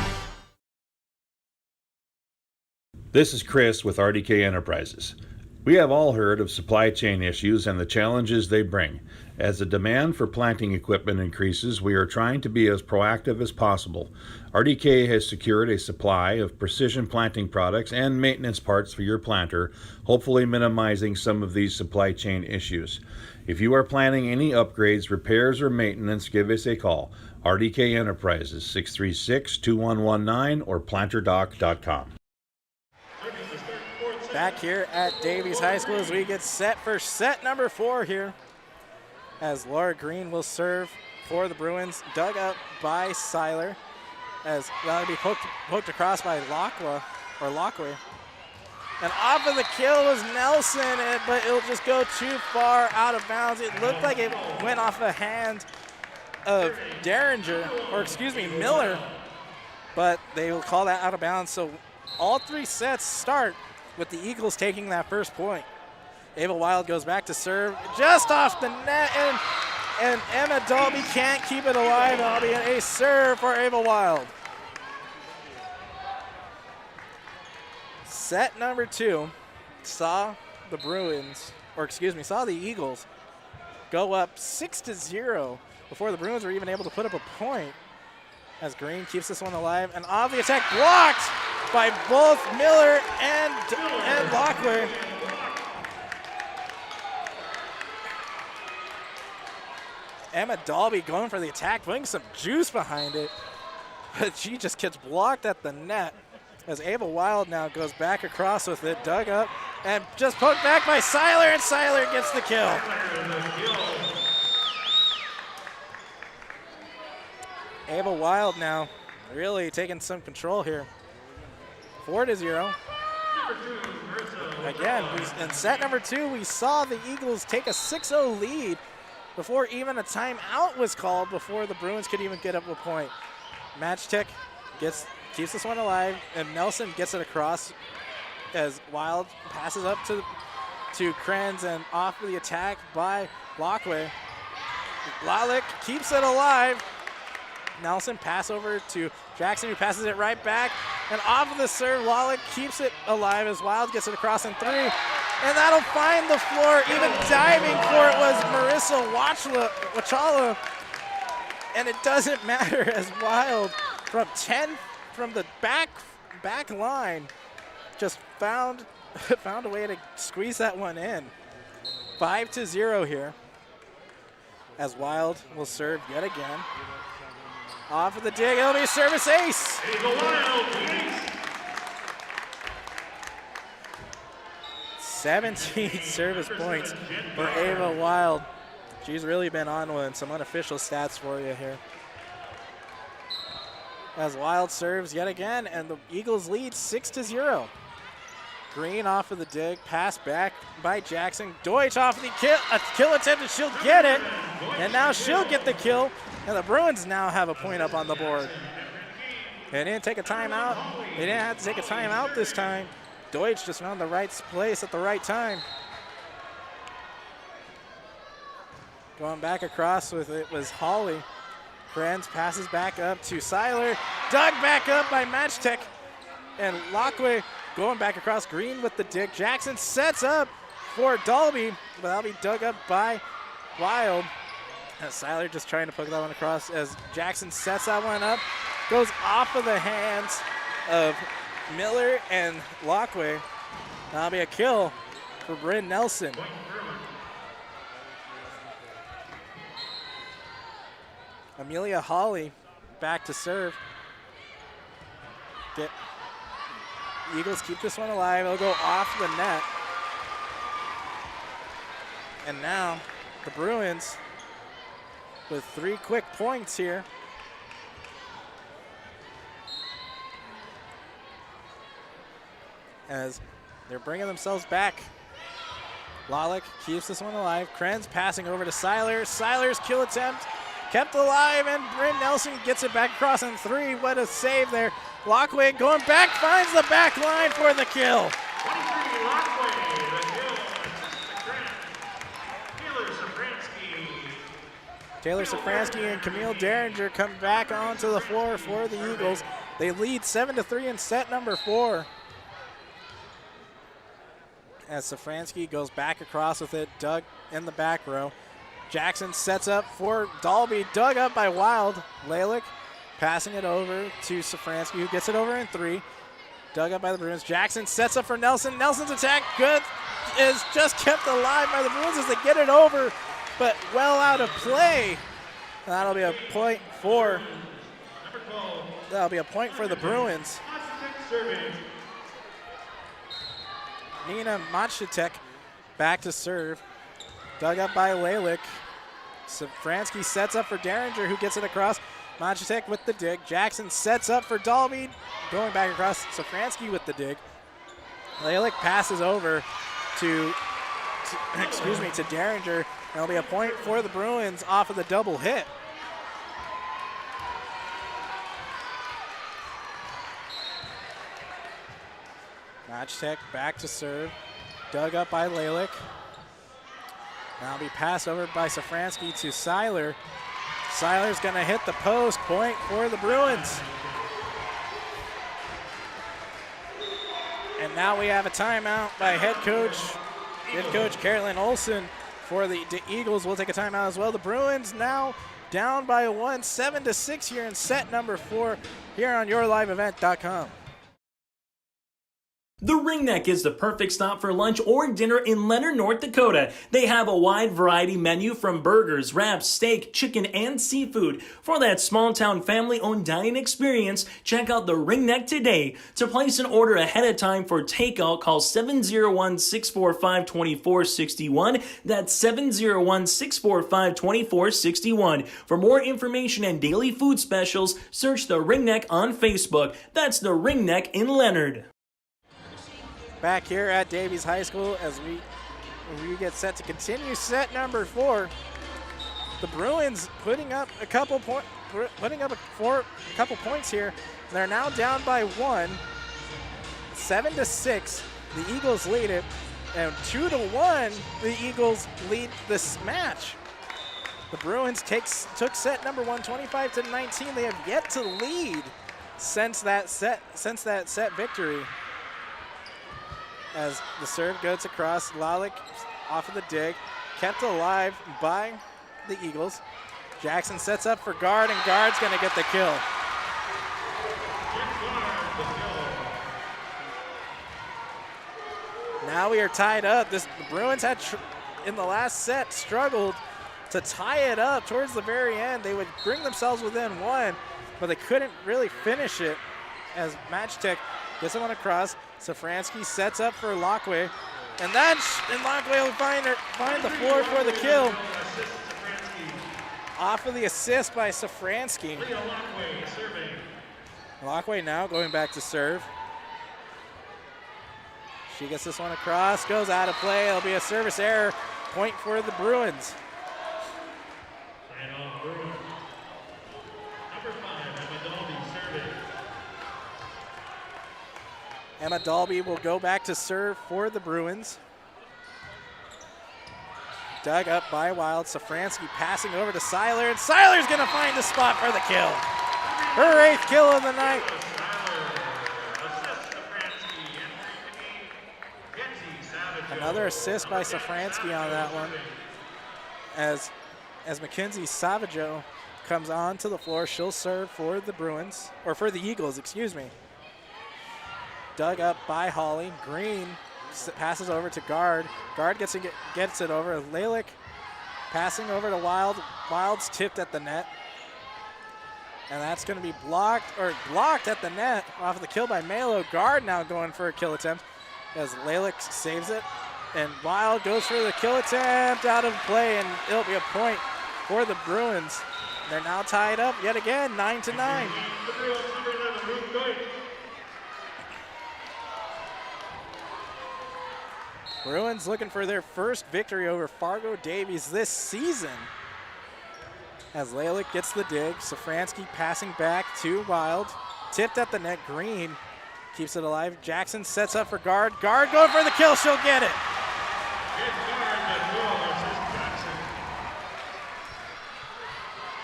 This is Chris with RDK Enterprises. We have all heard of supply chain issues and the challenges they bring. As the demand for planting equipment increases, we are trying to be as proactive as possible. RDK has secured a supply of precision planting products and maintenance parts for your planter, hopefully minimizing some of these supply chain issues. If you are planning any upgrades, repairs, or maintenance, give us a call. RDK Enterprises, 636-2119 or planterdoc.com. Back here at Davies High School as we get set for set number 4 here. As Laura Green will serve for the Bruins, dug up by Seiler. As that'll be poked across by Lockway. And off of the kill was Nelson, but it'll just go too far out of bounds. It looked like it went off the hand of Miller, but they will call that out of bounds. So all 3 sets start with the Eagles taking that first point. Ava Wild goes back to serve, just off the net, and Emma Dalby can't keep it alive. That'll be a serve for Ava Wild. Set number 2 saw the Eagles go up 6-0 before the Bruins were even able to put up a point. As Green keeps this one alive, and off the attack, blocked by both Miller and Lockwood. Emma Dalby going for the attack, putting some juice behind it, but she just gets blocked at the net. As Ava Wild now goes back across with it, dug up, and just poked back by Seiler, and Seiler gets the kill. Ava Wild now really taking some control here. 4-0. Again, in set number 2, we saw the Eagles take a 6-0 lead before even a timeout was called before the Bruins could even get up a point. Matchstick keeps this one alive, and Nelson gets it across as Wild passes up to Krenz and off of the attack by Lockway. Lalick keeps it alive. Nelson pass over to Jackson, who passes it right back. And off of the serve, Lalick keeps it alive as Wild gets it across in 3. And that'll find the floor. Even diving for it was Marissa Wachala. And it doesn't matter as Wild from 10 from the back line just found a way to squeeze that one in. 5-0 here as Wild will serve yet again. Off of the dig, it'll be a service ace. 17 service points for Ava Wild. She's really been on one. Some unofficial stats for you here. As Wild serves yet again, and the Eagles lead 6-0. Green off of the dig, pass back by Jackson. Deutsch off of the kill attempt, and she'll get it. And now she'll get the kill. And the Bruins now have a point up on the board. They didn't take a timeout. They didn't have to take a timeout this time. Deutsch just found the right place at the right time. Going back across with it was Holly. Krenz passes back up to Seiler. Dug back up by Matchtech. And Lockway going back across. Green with the dig. Jackson sets up for Dalby, but that'll be dug up by Wild. And Seiler just trying to poke that one across as Jackson sets that one up. Goes off of the hands of Miller and Lockway. That'll be a kill for Bryn Nelson. Amelia Hawley back to serve. Eagles keep this one alive. It'll go off the net. And now the Bruins with 3 quick points here. As they're bringing themselves back. Lalick keeps this one alive. Krenz passing over to Seiler. Seiler's kill attempt kept alive, and Bryn Nelson gets it back across in 3. What a save there. Lockway going back, finds the back line for the kill. 23 Lockway, the kill. Taylor Safransky and Camille Derringer come back onto the floor for the Eagles. They lead 7-3 in set number 4. As Safransky goes back across with it, dug in the back row. Jackson sets up for Dalby, dug up by Wild. Lalick passing it over to Safransky, who gets it over in 3. Dug up by the Bruins. Jackson sets up for Nelson. Nelson's attack good is just kept alive by the Bruins as they get it over, but well out of play. That'll be a point for the Bruins. Nina Machatek back to serve. Dug up by Lalick. Safransky sets up for Derringer, who gets it across. Machatek with the dig. Jackson sets up for Dalby. Going back across, Safransky with the dig. Lalick passes over to Derringer. There'll be a point for the Bruins off of the double hit. Machatek back to serve. Dug up by Lalick. Now be passed over by Safransky to Seiler. Seiler's going to hit the post. Point for the Bruins. And now we have a timeout by head coach Carolyn Olson for the Eagles. We'll take a timeout as well. The Bruins now down by 1, 7-6 here in set number 4 here on YourLiveEvent.com. The Ringneck is the perfect stop for lunch or dinner in Leonard, North Dakota. They have a wide variety menu from burgers, wraps, steak, chicken, and seafood. For that small-town family-owned dining experience, check out the Ringneck today. To place an order ahead of time for takeout, call 701-645-2461. That's 701-645-2461. For more information and daily food specials, search the Ringneck on Facebook. That's the Ringneck in Leonard. Back here at Davies High School as we get set to continue set number 4. the Bruins putting up a couple points here. They're now down by 1, 7-6. The Eagles lead it, and 2-1. The Eagles lead this match. The Bruins took set number 1, 25-19. They have yet to lead since that set victory. As the serve goes across, Lalick off of the dig, kept alive by the Eagles. Jackson sets up for Guard, and Guard's going to get the kill. Now we are tied up. The Bruins had, in the last set, struggled to tie it up towards the very end. They would bring themselves within 1, but they couldn't really finish it as Matchtick gets the one across. Safransky sets up for Lockway, and Lockway will find the floor for the kill. Off of the assist by Safransky. Lockway now going back to serve. She gets this one across, goes out of play. It'll be a service error, point for the Bruins. Emma Dalby will go back to serve for the Bruins. Dug up by Wild. Safransky passing over to Seiler, and Seiler's going to find the spot for the kill. Her 8th kill of the night. Another assist by Safransky on that one. As Mackenzie Savageau comes onto the floor, she'll serve for the Bruins, or for the Eagles, excuse me. Dug up by Holly. Green passes over to Guard. Guard gets it over. Lalick passing over to Wild. Wild's tipped at the net. And that's going to be blocked at the net off of the kill by Malo. Guard now going for a kill attempt as Lalick saves it. And Wild goes for the kill attempt out of play, and it'll be a point for the Bruins. They're now tied up yet again, 9-9. Bruins looking for their first victory over Fargo Davies this season. As Lalick gets the dig, Safransky passing back to Wild. Tipped at the net, Green keeps it alive. Jackson sets up for Guard. Guard going for the kill, she'll get it.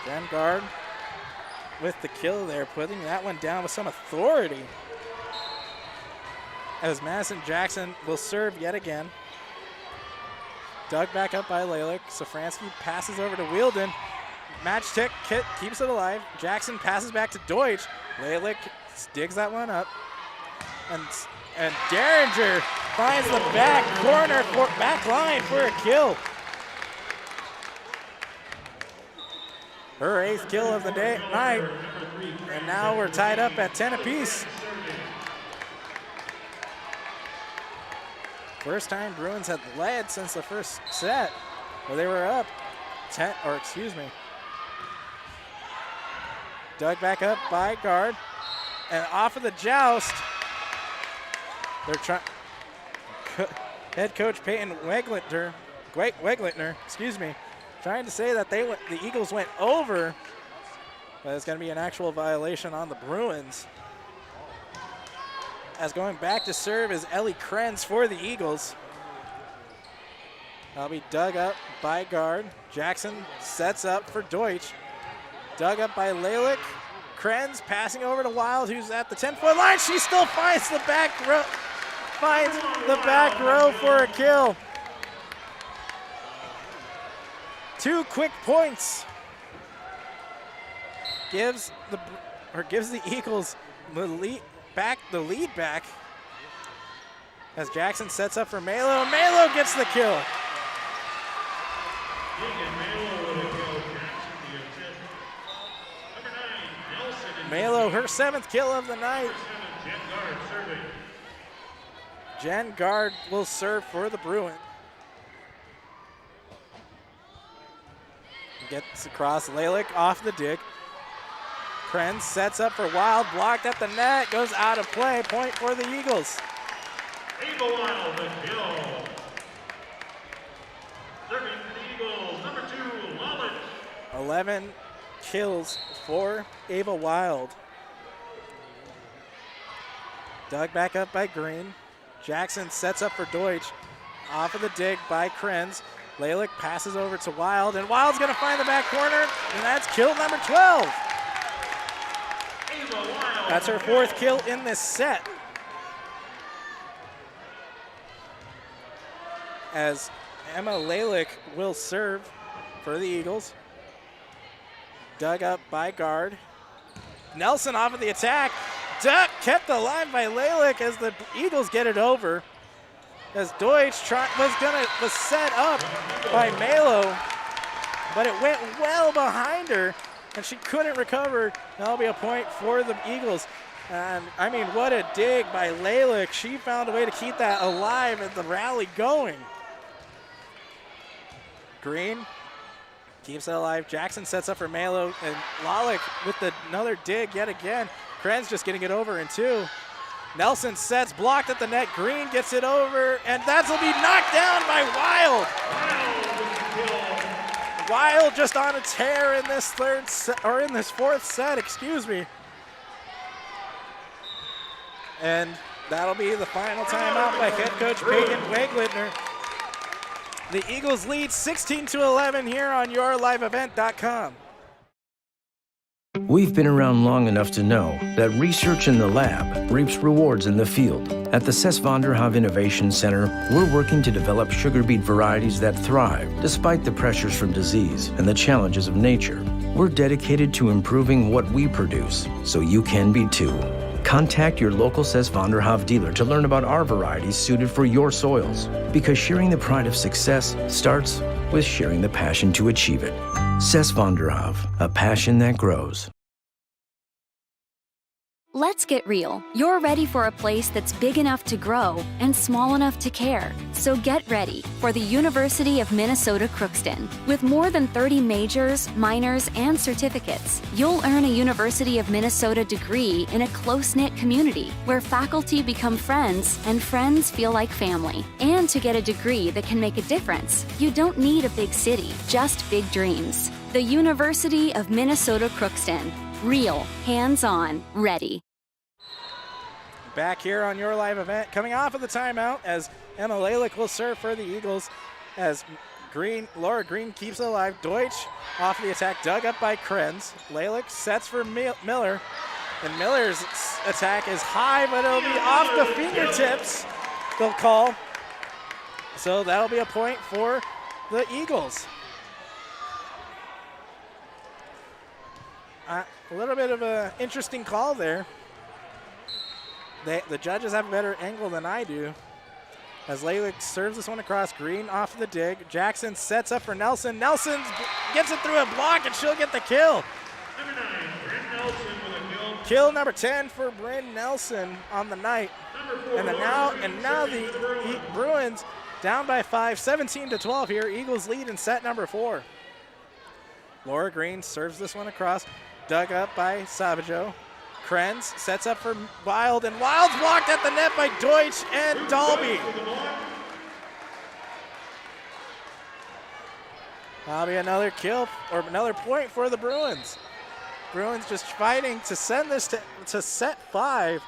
Jen Guard with the kill there, putting that one down with some authority. As Madison Jackson will serve yet again. Dug back up by Lalick. Safransky passes over to Wielden. Matchtick keeps it alive. Jackson passes back to Deutsch. Lalick digs that one up. And Derringer finds the back corner, back line for a kill. Her 8th kill of the night. And now we're tied up at 10 apiece. First time Bruins had led since the first set, where they were up 10, or excuse me. Dug back up by Guard, and off of the joust, they're trying. Head coach Peyton Weglitner, trying to say that the Eagles went over, but it's going to be an actual violation on the Bruins. As going back to serve is Ellie Krenz for the Eagles. That'll be dug up by Guard. Jackson sets up for Deutsch. Dug up by Lalick. Krenz passing over to Wild, who's at the 10-foot line. She still finds the back row for a kill. 2 quick points. Gives the Eagles the lead back as Jackson sets up for Malo. Malo gets the kill. Malo, her 7th kill of the night. Jen Guard will serve for the Bruins. Gets across. Lalick off the dig. Krenz sets up for Wild, blocked at the net, goes out of play, point for the Eagles. Ava Wild, the kill. Serving for the Eagles, number 2, Lalick. 11 kills for Ava Wild. Dug back up by Green. Jackson sets up for Deutsch. Off of the dig by Krenz. Lalick passes over to Wild, and Wild's going to find the back corner, and that's kill number 12. That's her 4th kill in this set. As Emma Lalick will serve for the Eagles. Dug up by guard. Nelson off of the attack. Duck kept alive by Lalick as the Eagles get it over. As Deutsch was set up by Malo, but it went well behind her, and she couldn't recover. That'll be a point for the Eagles. And I mean, what a dig by Lalick. She found a way to keep that alive and the rally going. Green keeps it alive. Jackson sets up for Malo, and Lalick with another dig yet again. Krenz just getting it over in 2. Nelson sets, blocked at the net. Green gets it over, and that'll be knocked down by Wild. Wild just on a tear in this in this 4th set, excuse me. And that'll be the final timeout by head coach Peyton Weglitner. The Eagles lead 16-11 here on YourLiveEvent.com. We've been around long enough to know that research in the lab reaps rewards in the field. At the Cess van der Haaf Innovation Center, we're working to develop sugar beet varieties that thrive despite the pressures from disease and the challenges of nature. We're dedicated to improving what we produce, so you can be too. Contact your local Cess van der Haaf dealer to learn about our varieties suited for your soils. Because sharing the pride of success starts with sharing the passion to achieve it. Cess van der Haaf, a passion that grows. Let's get real. You're ready for a place that's big enough to grow and small enough to care. So get ready for the University of Minnesota Crookston. With more than 30 majors, minors, and certificates, you'll earn a University of Minnesota degree in a close-knit community where faculty become friends and friends feel like family. And to get a degree that can make a difference, you don't need a big city, just big dreams. The University of Minnesota Crookston. Real, hands-on, ready. Back here on Your Live Event, coming off of the timeout as Emma Lalick will serve for the Eagles as Laura Green keeps it alive. Deutsch off of the attack, dug up by Krenz. Lalick sets for Miller, and Miller's attack is high, but it'll be off the fingertips, they'll call. So that'll be a point for the Eagles. A little bit of an interesting call there. The judges have a better angle than I do. As Lalick serves this one across. Green off the dig. Jackson sets up for Nelson. Nelson gets it through a block, and she'll get the kill. Number 9, Bryn Nelson with a kill. Kill number 10 for Bryn Nelson on the night. And now the Bruins down by 5, 17-12 here. Eagles lead in set number 4. Laura Green serves this one across. Dug up by Savageau. Krenz sets up for Wild, and Wild's blocked at the net by Deutsch and Dalby. That'll be another kill, or another point for the Bruins. Bruins just fighting to send this to set 5.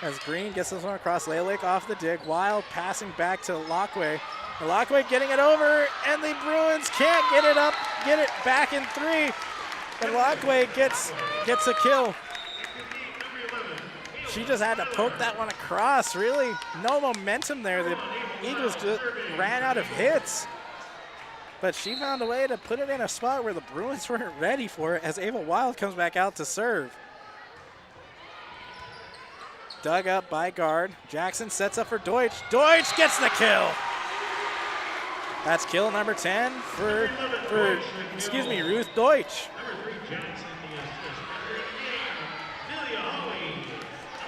As Green gets this one across. Lalick off the dig. Wild passing back to Lockway. And Lockway getting it over, and the Bruins can't get it back in 3. And Lockway gets a kill. She just had to poke that one across. Really, no momentum there. The Eagles just ran out of hits. But she found a way to put it in a spot where the Bruins weren't ready for it as Ava Wild comes back out to serve. Dug up by guard. Jackson sets up for Deutsch. Deutsch gets the kill. That's kill number 10 for Ruth Deutsch. Number 3, Jackson, the assist. Celia Holly.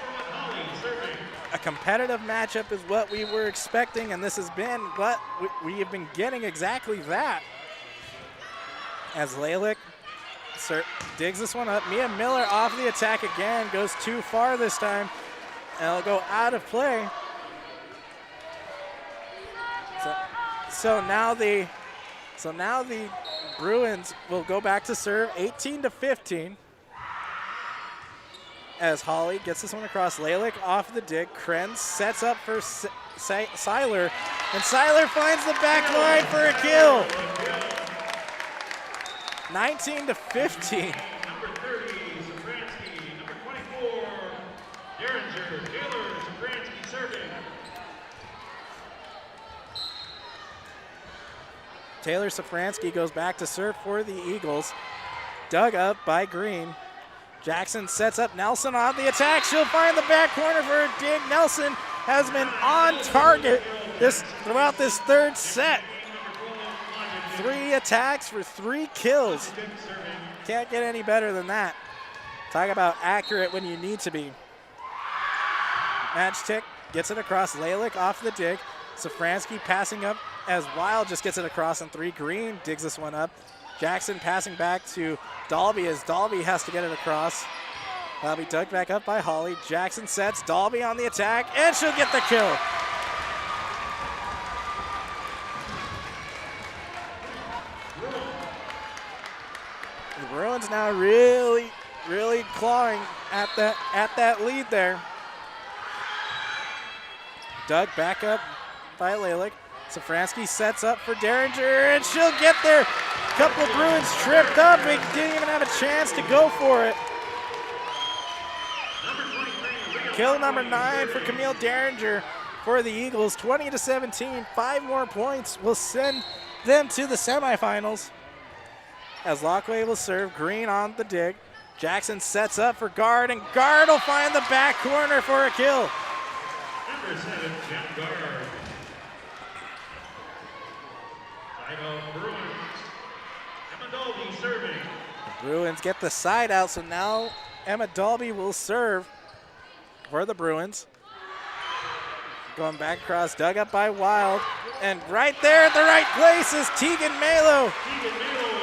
Number 1, Holly serving. A competitive matchup is what we were expecting, and this has been what we have been getting, exactly that. As Lalick digs this one up. Mia Miller off the attack again, goes too far this time, and it'll go out of play. So now the Bruins will go back to serve 18-15. As Holly gets this one across. Lalick off the dig. Krenz sets up for Seiler. And Seiler finds the back line for a kill. 19-15. Number 30, Safransky. Number 24, Derringer. Taylor, Safransky serving. Taylor Safransky goes back to serve for the Eagles. Dug up by Green. Jackson sets up Nelson on the attack. She'll find the back corner for a dig. Nelson has been on target throughout this third set. 3 attacks for 3 kills. Can't get any better than that. Talk about accurate when you need to be. Match tick gets it across. Lalick off the dig. Safransky passing up as Wild just gets it across on 3. Green digs this one up. Jackson passing back to Dalby as Dalby has to get it across. That'll be dug back up by Holly. Jackson sets Dalby on the attack, and she'll get the kill. The Bruins now really clawing at that lead there. Dug back up by Lalick. Safransky sets up for Derringer, and she'll get there. Couple Bruins tripped up and didn't even have a chance to go for it. Kill number 9 for Camille Derringer for the Eagles. 20-17. 5 more points will send them to the semifinals. As Lockway will serve. Green on the dig. Jackson sets up for Guard, and Guard will find the back corner for a kill. Number 7, Jen Guard. Timeout Bruins. Emma Dolby serving. The Bruins get the side out, so now Emma Dolby will serve for the Bruins. Going back across, dug up by Wild. And right there at the right place is Tegan Malo.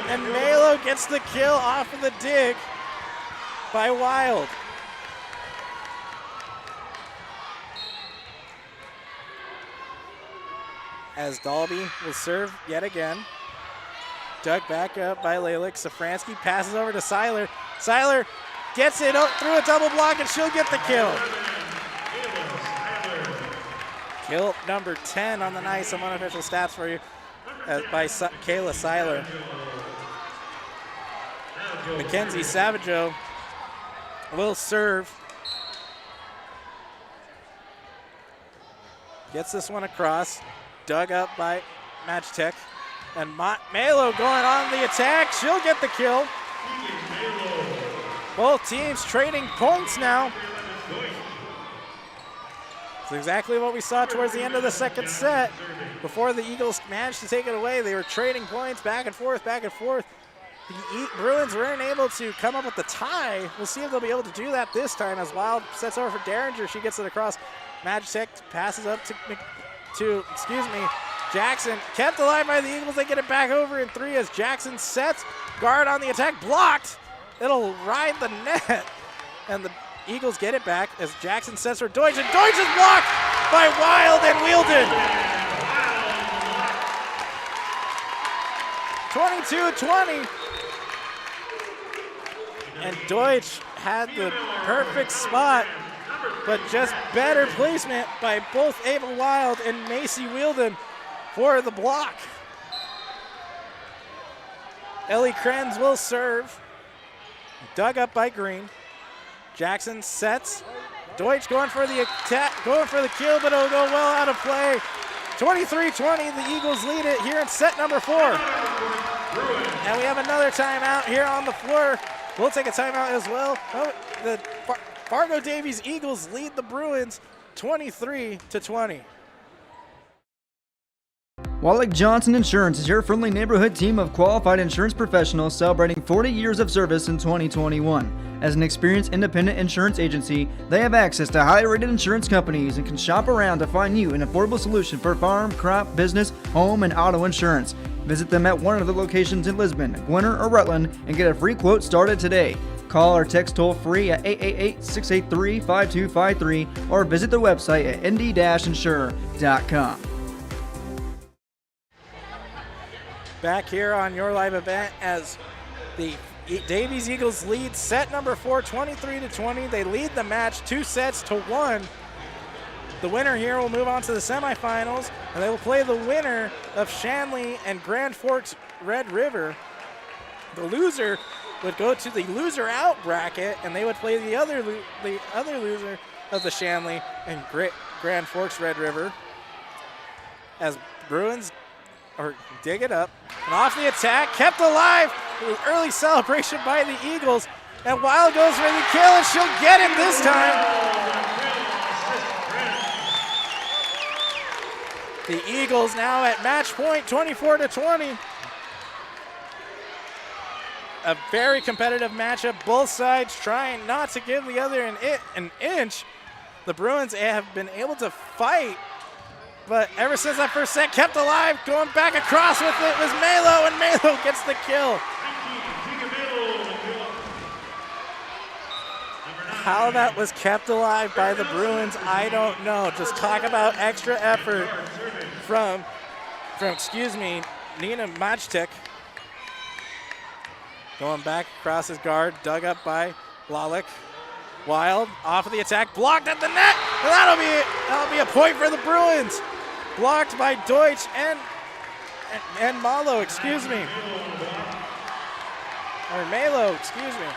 And Malo gets the kill off of the dig by Wild. As Dalby will serve yet again. Dug back up by Lalick. Safransky passes over to Seiler. Seiler gets it through a double block, and she'll get the kill. Kill number 10 on the night. Some unofficial stats for you by Kayla Seiler. Mackenzie Savageau will serve. Gets this one across. Dug up by Matchtech. And Malo going on the attack. She'll get the kill. Both teams trading points now. It's exactly what we saw towards the end of the second set. Before the Eagles managed to take it away, they were trading points back and forth, back and forth. The Bruins weren't able to come up with the tie. We'll see if they'll be able to do that this time as Wild sets over for Derringer. She gets it across. Magitech passes up to Jackson. Kept alive by the Eagles. They get it back over in 3 as Jackson sets. Guard on the attack. Blocked. It'll ride the net. And the Eagles get it back as Jackson sets for Deutsch. And Deutsch is blocked by Wild and Wheeldon. 22-20. And Deutsch had the perfect spot, but just better placement by both Ava Wild and Macy Wheeldon for the block. Ellie Krenz will serve. Dug up by Green. Jackson sets. Deutsch going for the attack, going for the kill, but it'll go well out of play. 23-20, the Eagles lead it here in set number 4. And we have another timeout here on the floor. We'll take a timeout as well. Oh, the Fargo Davies Eagles lead the Bruins 23-20. Wallach Johnson Insurance is your friendly neighborhood team of qualified insurance professionals celebrating 40 years of service in 2021. As an experienced independent insurance agency, they have access to highly rated insurance companies and can shop around to find you an affordable solution for farm, crop, business, home, and auto insurance. Visit them at one of the locations in Lisbon, Gwinnett, or Rutland and get a free quote started today. Call or text toll free at 888-683-5253 or visit their website at nd-insurer.com. back here on your live event as the Davies Eagles lead set number 4, 23-20. They lead the match 2-1. The winner here will move on to the semifinals, and they will play the winner of Shanley and Grand Forks Red River. The loser would go to the loser out bracket, and they would play the other loser of the Shanley and Grand Forks Red River. As Bruins dig it up, and off the attack, kept alive. Early celebration by the Eagles, and Wild goes for the kill, and she'll get him this time. The Eagles now at match point, 24-20. A very competitive matchup, both sides trying not to give the other an inch. The Bruins have been able to fight, but ever since that first set, kept alive, going back across with it was Malo, and Malo gets the kill. How that was kept alive by the Bruins, I don't know. Just talk about extra effort from Nina Majtek. Going back across his guard, dug up by Lalick. Wild off of the attack, blocked at the net. And that'll be a point for the Bruins. Blocked by Deutsch and Malo, excuse me. Or Malo, excuse me.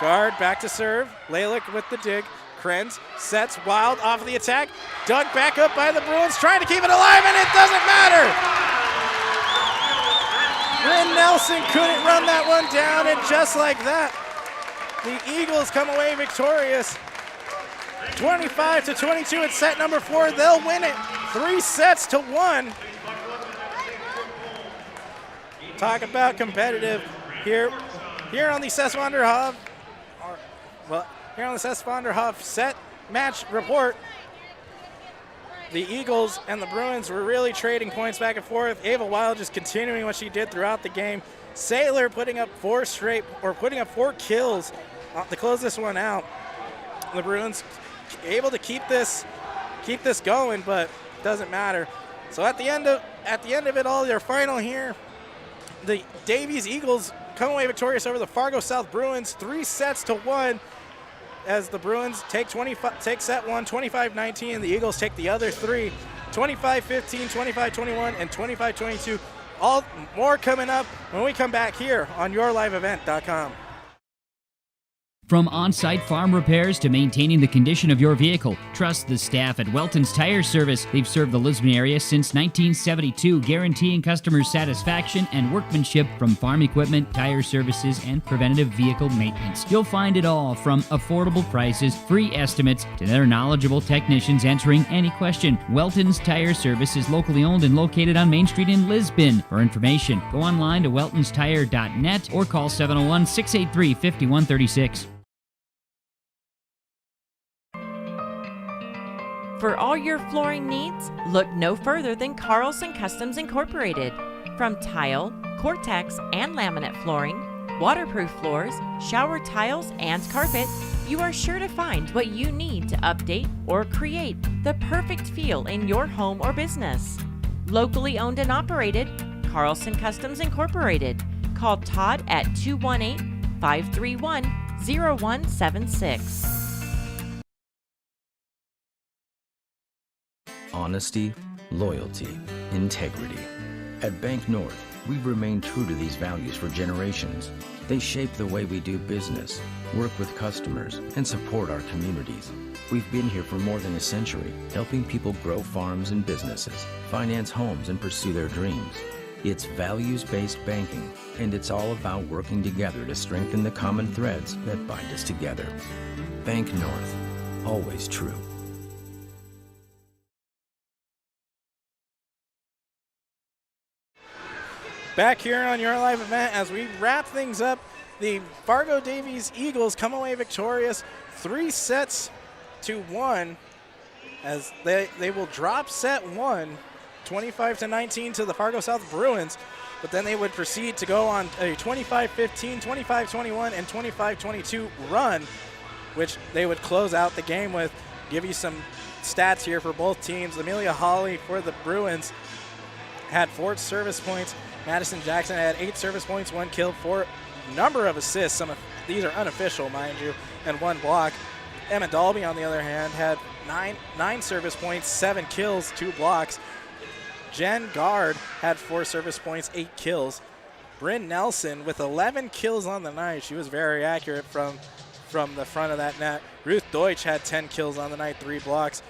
Guard back to serve. Lalick with the dig. Krenz sets Wild off of the attack. Dug back up by the Bruins, trying to keep it alive, and it doesn't matter. Lynn Nelson couldn't run that one down, and just like that, the Eagles come away victorious. 25-22 at set number 4. They'll win it 3-1. Talk about competitive here on the Seswanderhof. Here on the Seswanderhof set match report. The Eagles and the Bruins were really trading points back and forth. Ava Wild just continuing what she did throughout the game. Saylor putting up 4 kills to close this one out. The Bruins able to keep this going, but doesn't matter. So at the end of it all, their final here, the Davies Eagles come away victorious over the Fargo South Bruins 3-1. As the Bruins take set 1, 25-19, and the Eagles take the other 3, 25-15, 25-21, and 25-22. All more coming up when we come back here on yourliveevent.com. From on-site farm repairs to maintaining the condition of your vehicle, trust the staff at Welton's Tire Service. They've served the Lisbon area since 1972, guaranteeing customer satisfaction and workmanship from farm equipment, tire services, and preventative vehicle maintenance. You'll find it all from affordable prices, free estimates, to their knowledgeable technicians answering any question. Welton's Tire Service is locally owned and located on Main Street in Lisbon. For information, go online to weltonstire.net or call 701-683-5136. For all your flooring needs, look no further than Carlson Customs Incorporated. From tile, Cortex, and laminate flooring, waterproof floors, shower tiles, and carpet, you are sure to find what you need to update or create the perfect feel in your home or business. Locally owned and operated, Carlson Customs Incorporated. Call Todd at 218-531-0176. Honesty, loyalty, integrity. At Bank North, we've remained true to these values for generations. They shape the way we do business, work with customers, and support our communities. We've been here for more than a century, helping people grow farms and businesses, finance homes, and pursue their dreams. It's values-based banking, and it's all about working together to strengthen the common threads that bind us together. Bank North, always true. Back here on your live event as we wrap things up, the Fargo Davies Eagles come away victorious 3-1 as they will drop set 1, 25-19 to the Fargo South Bruins, but then they would proceed to go on a 25-15, 25-21, and 25-22 run, which they would close out the game with, give you some stats here for both teams. Amelia Hawley for the Bruins had 4 service points. Madison Jackson had 8 service points, 1 kill, 4 number of assists. These are unofficial, mind you, and 1 block. Emma Dalby, on the other hand, had 9 service points, 7 kills, 2 blocks. Jen Gard had 4 service points, 8 kills. Bryn Nelson with 11 kills on the night. She was very accurate from the front of that net. Ruth Deutsch had 10 kills on the night, 3 blocks.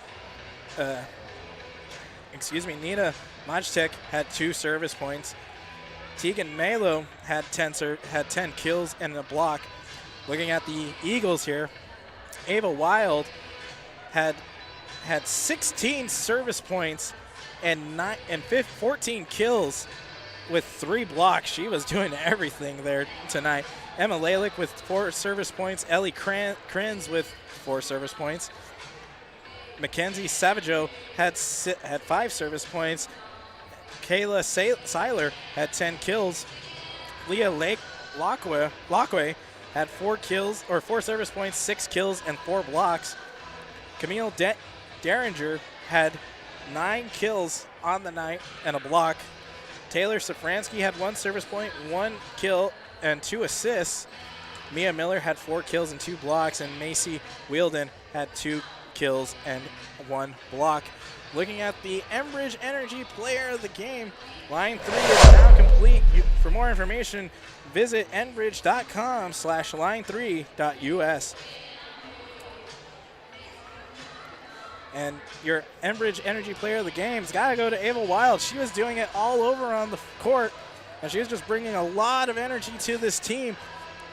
Nina Majtek had 2 service points. Tegan Malo had 10 kills and a block. Looking at the Eagles here, Ava Wild had 16 service points and 14 kills with 3 blocks. She was doing everything there tonight. Emma Lalick with 4 service points. Ellie Krenz with 4 service points. Mackenzie Savageau had 5 service points. Kayla Seiler had 10 kills. Leah Lockway had 4 service points, 6 kills, and 4 blocks. Camille Derringer had 9 kills on the night and a block. Taylor Safransky had 1 service point, 1 kill, and 2 assists. Mia Miller had 4 kills and 2 blocks, and Macy Wielden had 2 kills and 1 block. Looking at the Enbridge Energy Player of the Game, Line 3 is now complete. For more information, visit enbridge.com/line3.us. And your Enbridge Energy Player of the Game's got to go to Ava Wild. She was doing it all over on the court, and she was just bringing a lot of energy to this team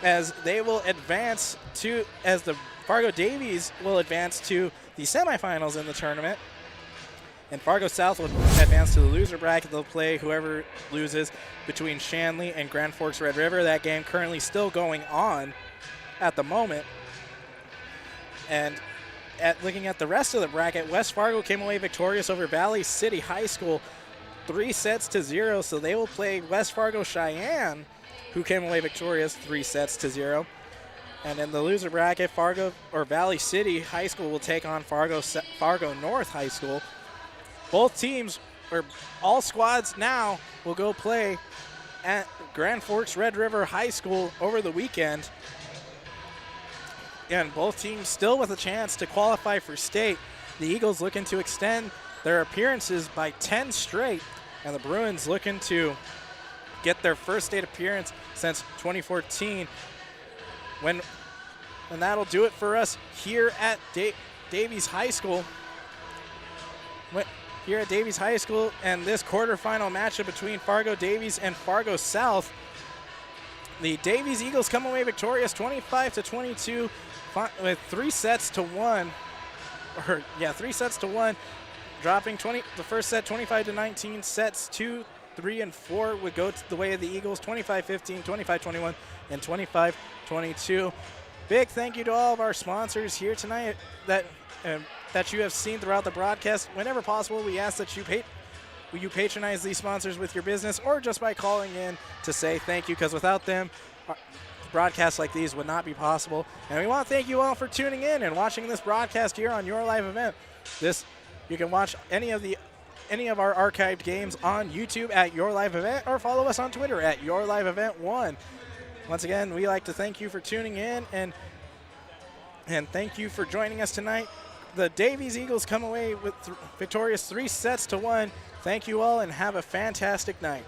as they will advance to, as the Fargo Davies will advance to the semifinals in the tournament. And Fargo South will advance to the loser bracket. They'll play whoever loses between Shanley and Grand Forks Red River. That game currently still going on at the moment. And looking at the rest of the bracket, West Fargo came away victorious over Valley City High School 3-0. So they will play West Fargo Cheyenne, who came away victorious 3-0. And in the loser bracket, Valley City High School will take on Fargo North High School. Both teams, or all squads now, will go play at Grand Forks Red River High School over the weekend. And both teams still with a chance to qualify for state. The Eagles looking to extend their appearances by 10 straight, and the Bruins looking to get their first state appearance since 2014. And that'll do it for us here at Davies High School. Here at Davies High School, and this quarterfinal matchup between Fargo Davies and Fargo South. The Davies Eagles come away victorious 25-22 with 3 sets to 1. 3 sets to 1, dropping the first set 25-19. Sets 2, 3, and 4 would go the way of the Eagles, 25-15, 25-21, and 25-22. Big thank you to all of our sponsors here tonight that you have seen throughout the broadcast. Whenever possible, we ask that you patronize these sponsors with your business or just by calling in to say thank you, because without them, broadcasts like these would not be possible. And we want to thank you all for tuning in and watching this broadcast here on Your Live Event. You can watch any of our archived games on YouTube at Your Live Event, or follow us on Twitter at Your Live Event 1. Once again, we like to thank you for tuning in and thank you for joining us tonight. The Davies Eagles come away with victorious 3-1. Thank you all and have a fantastic night.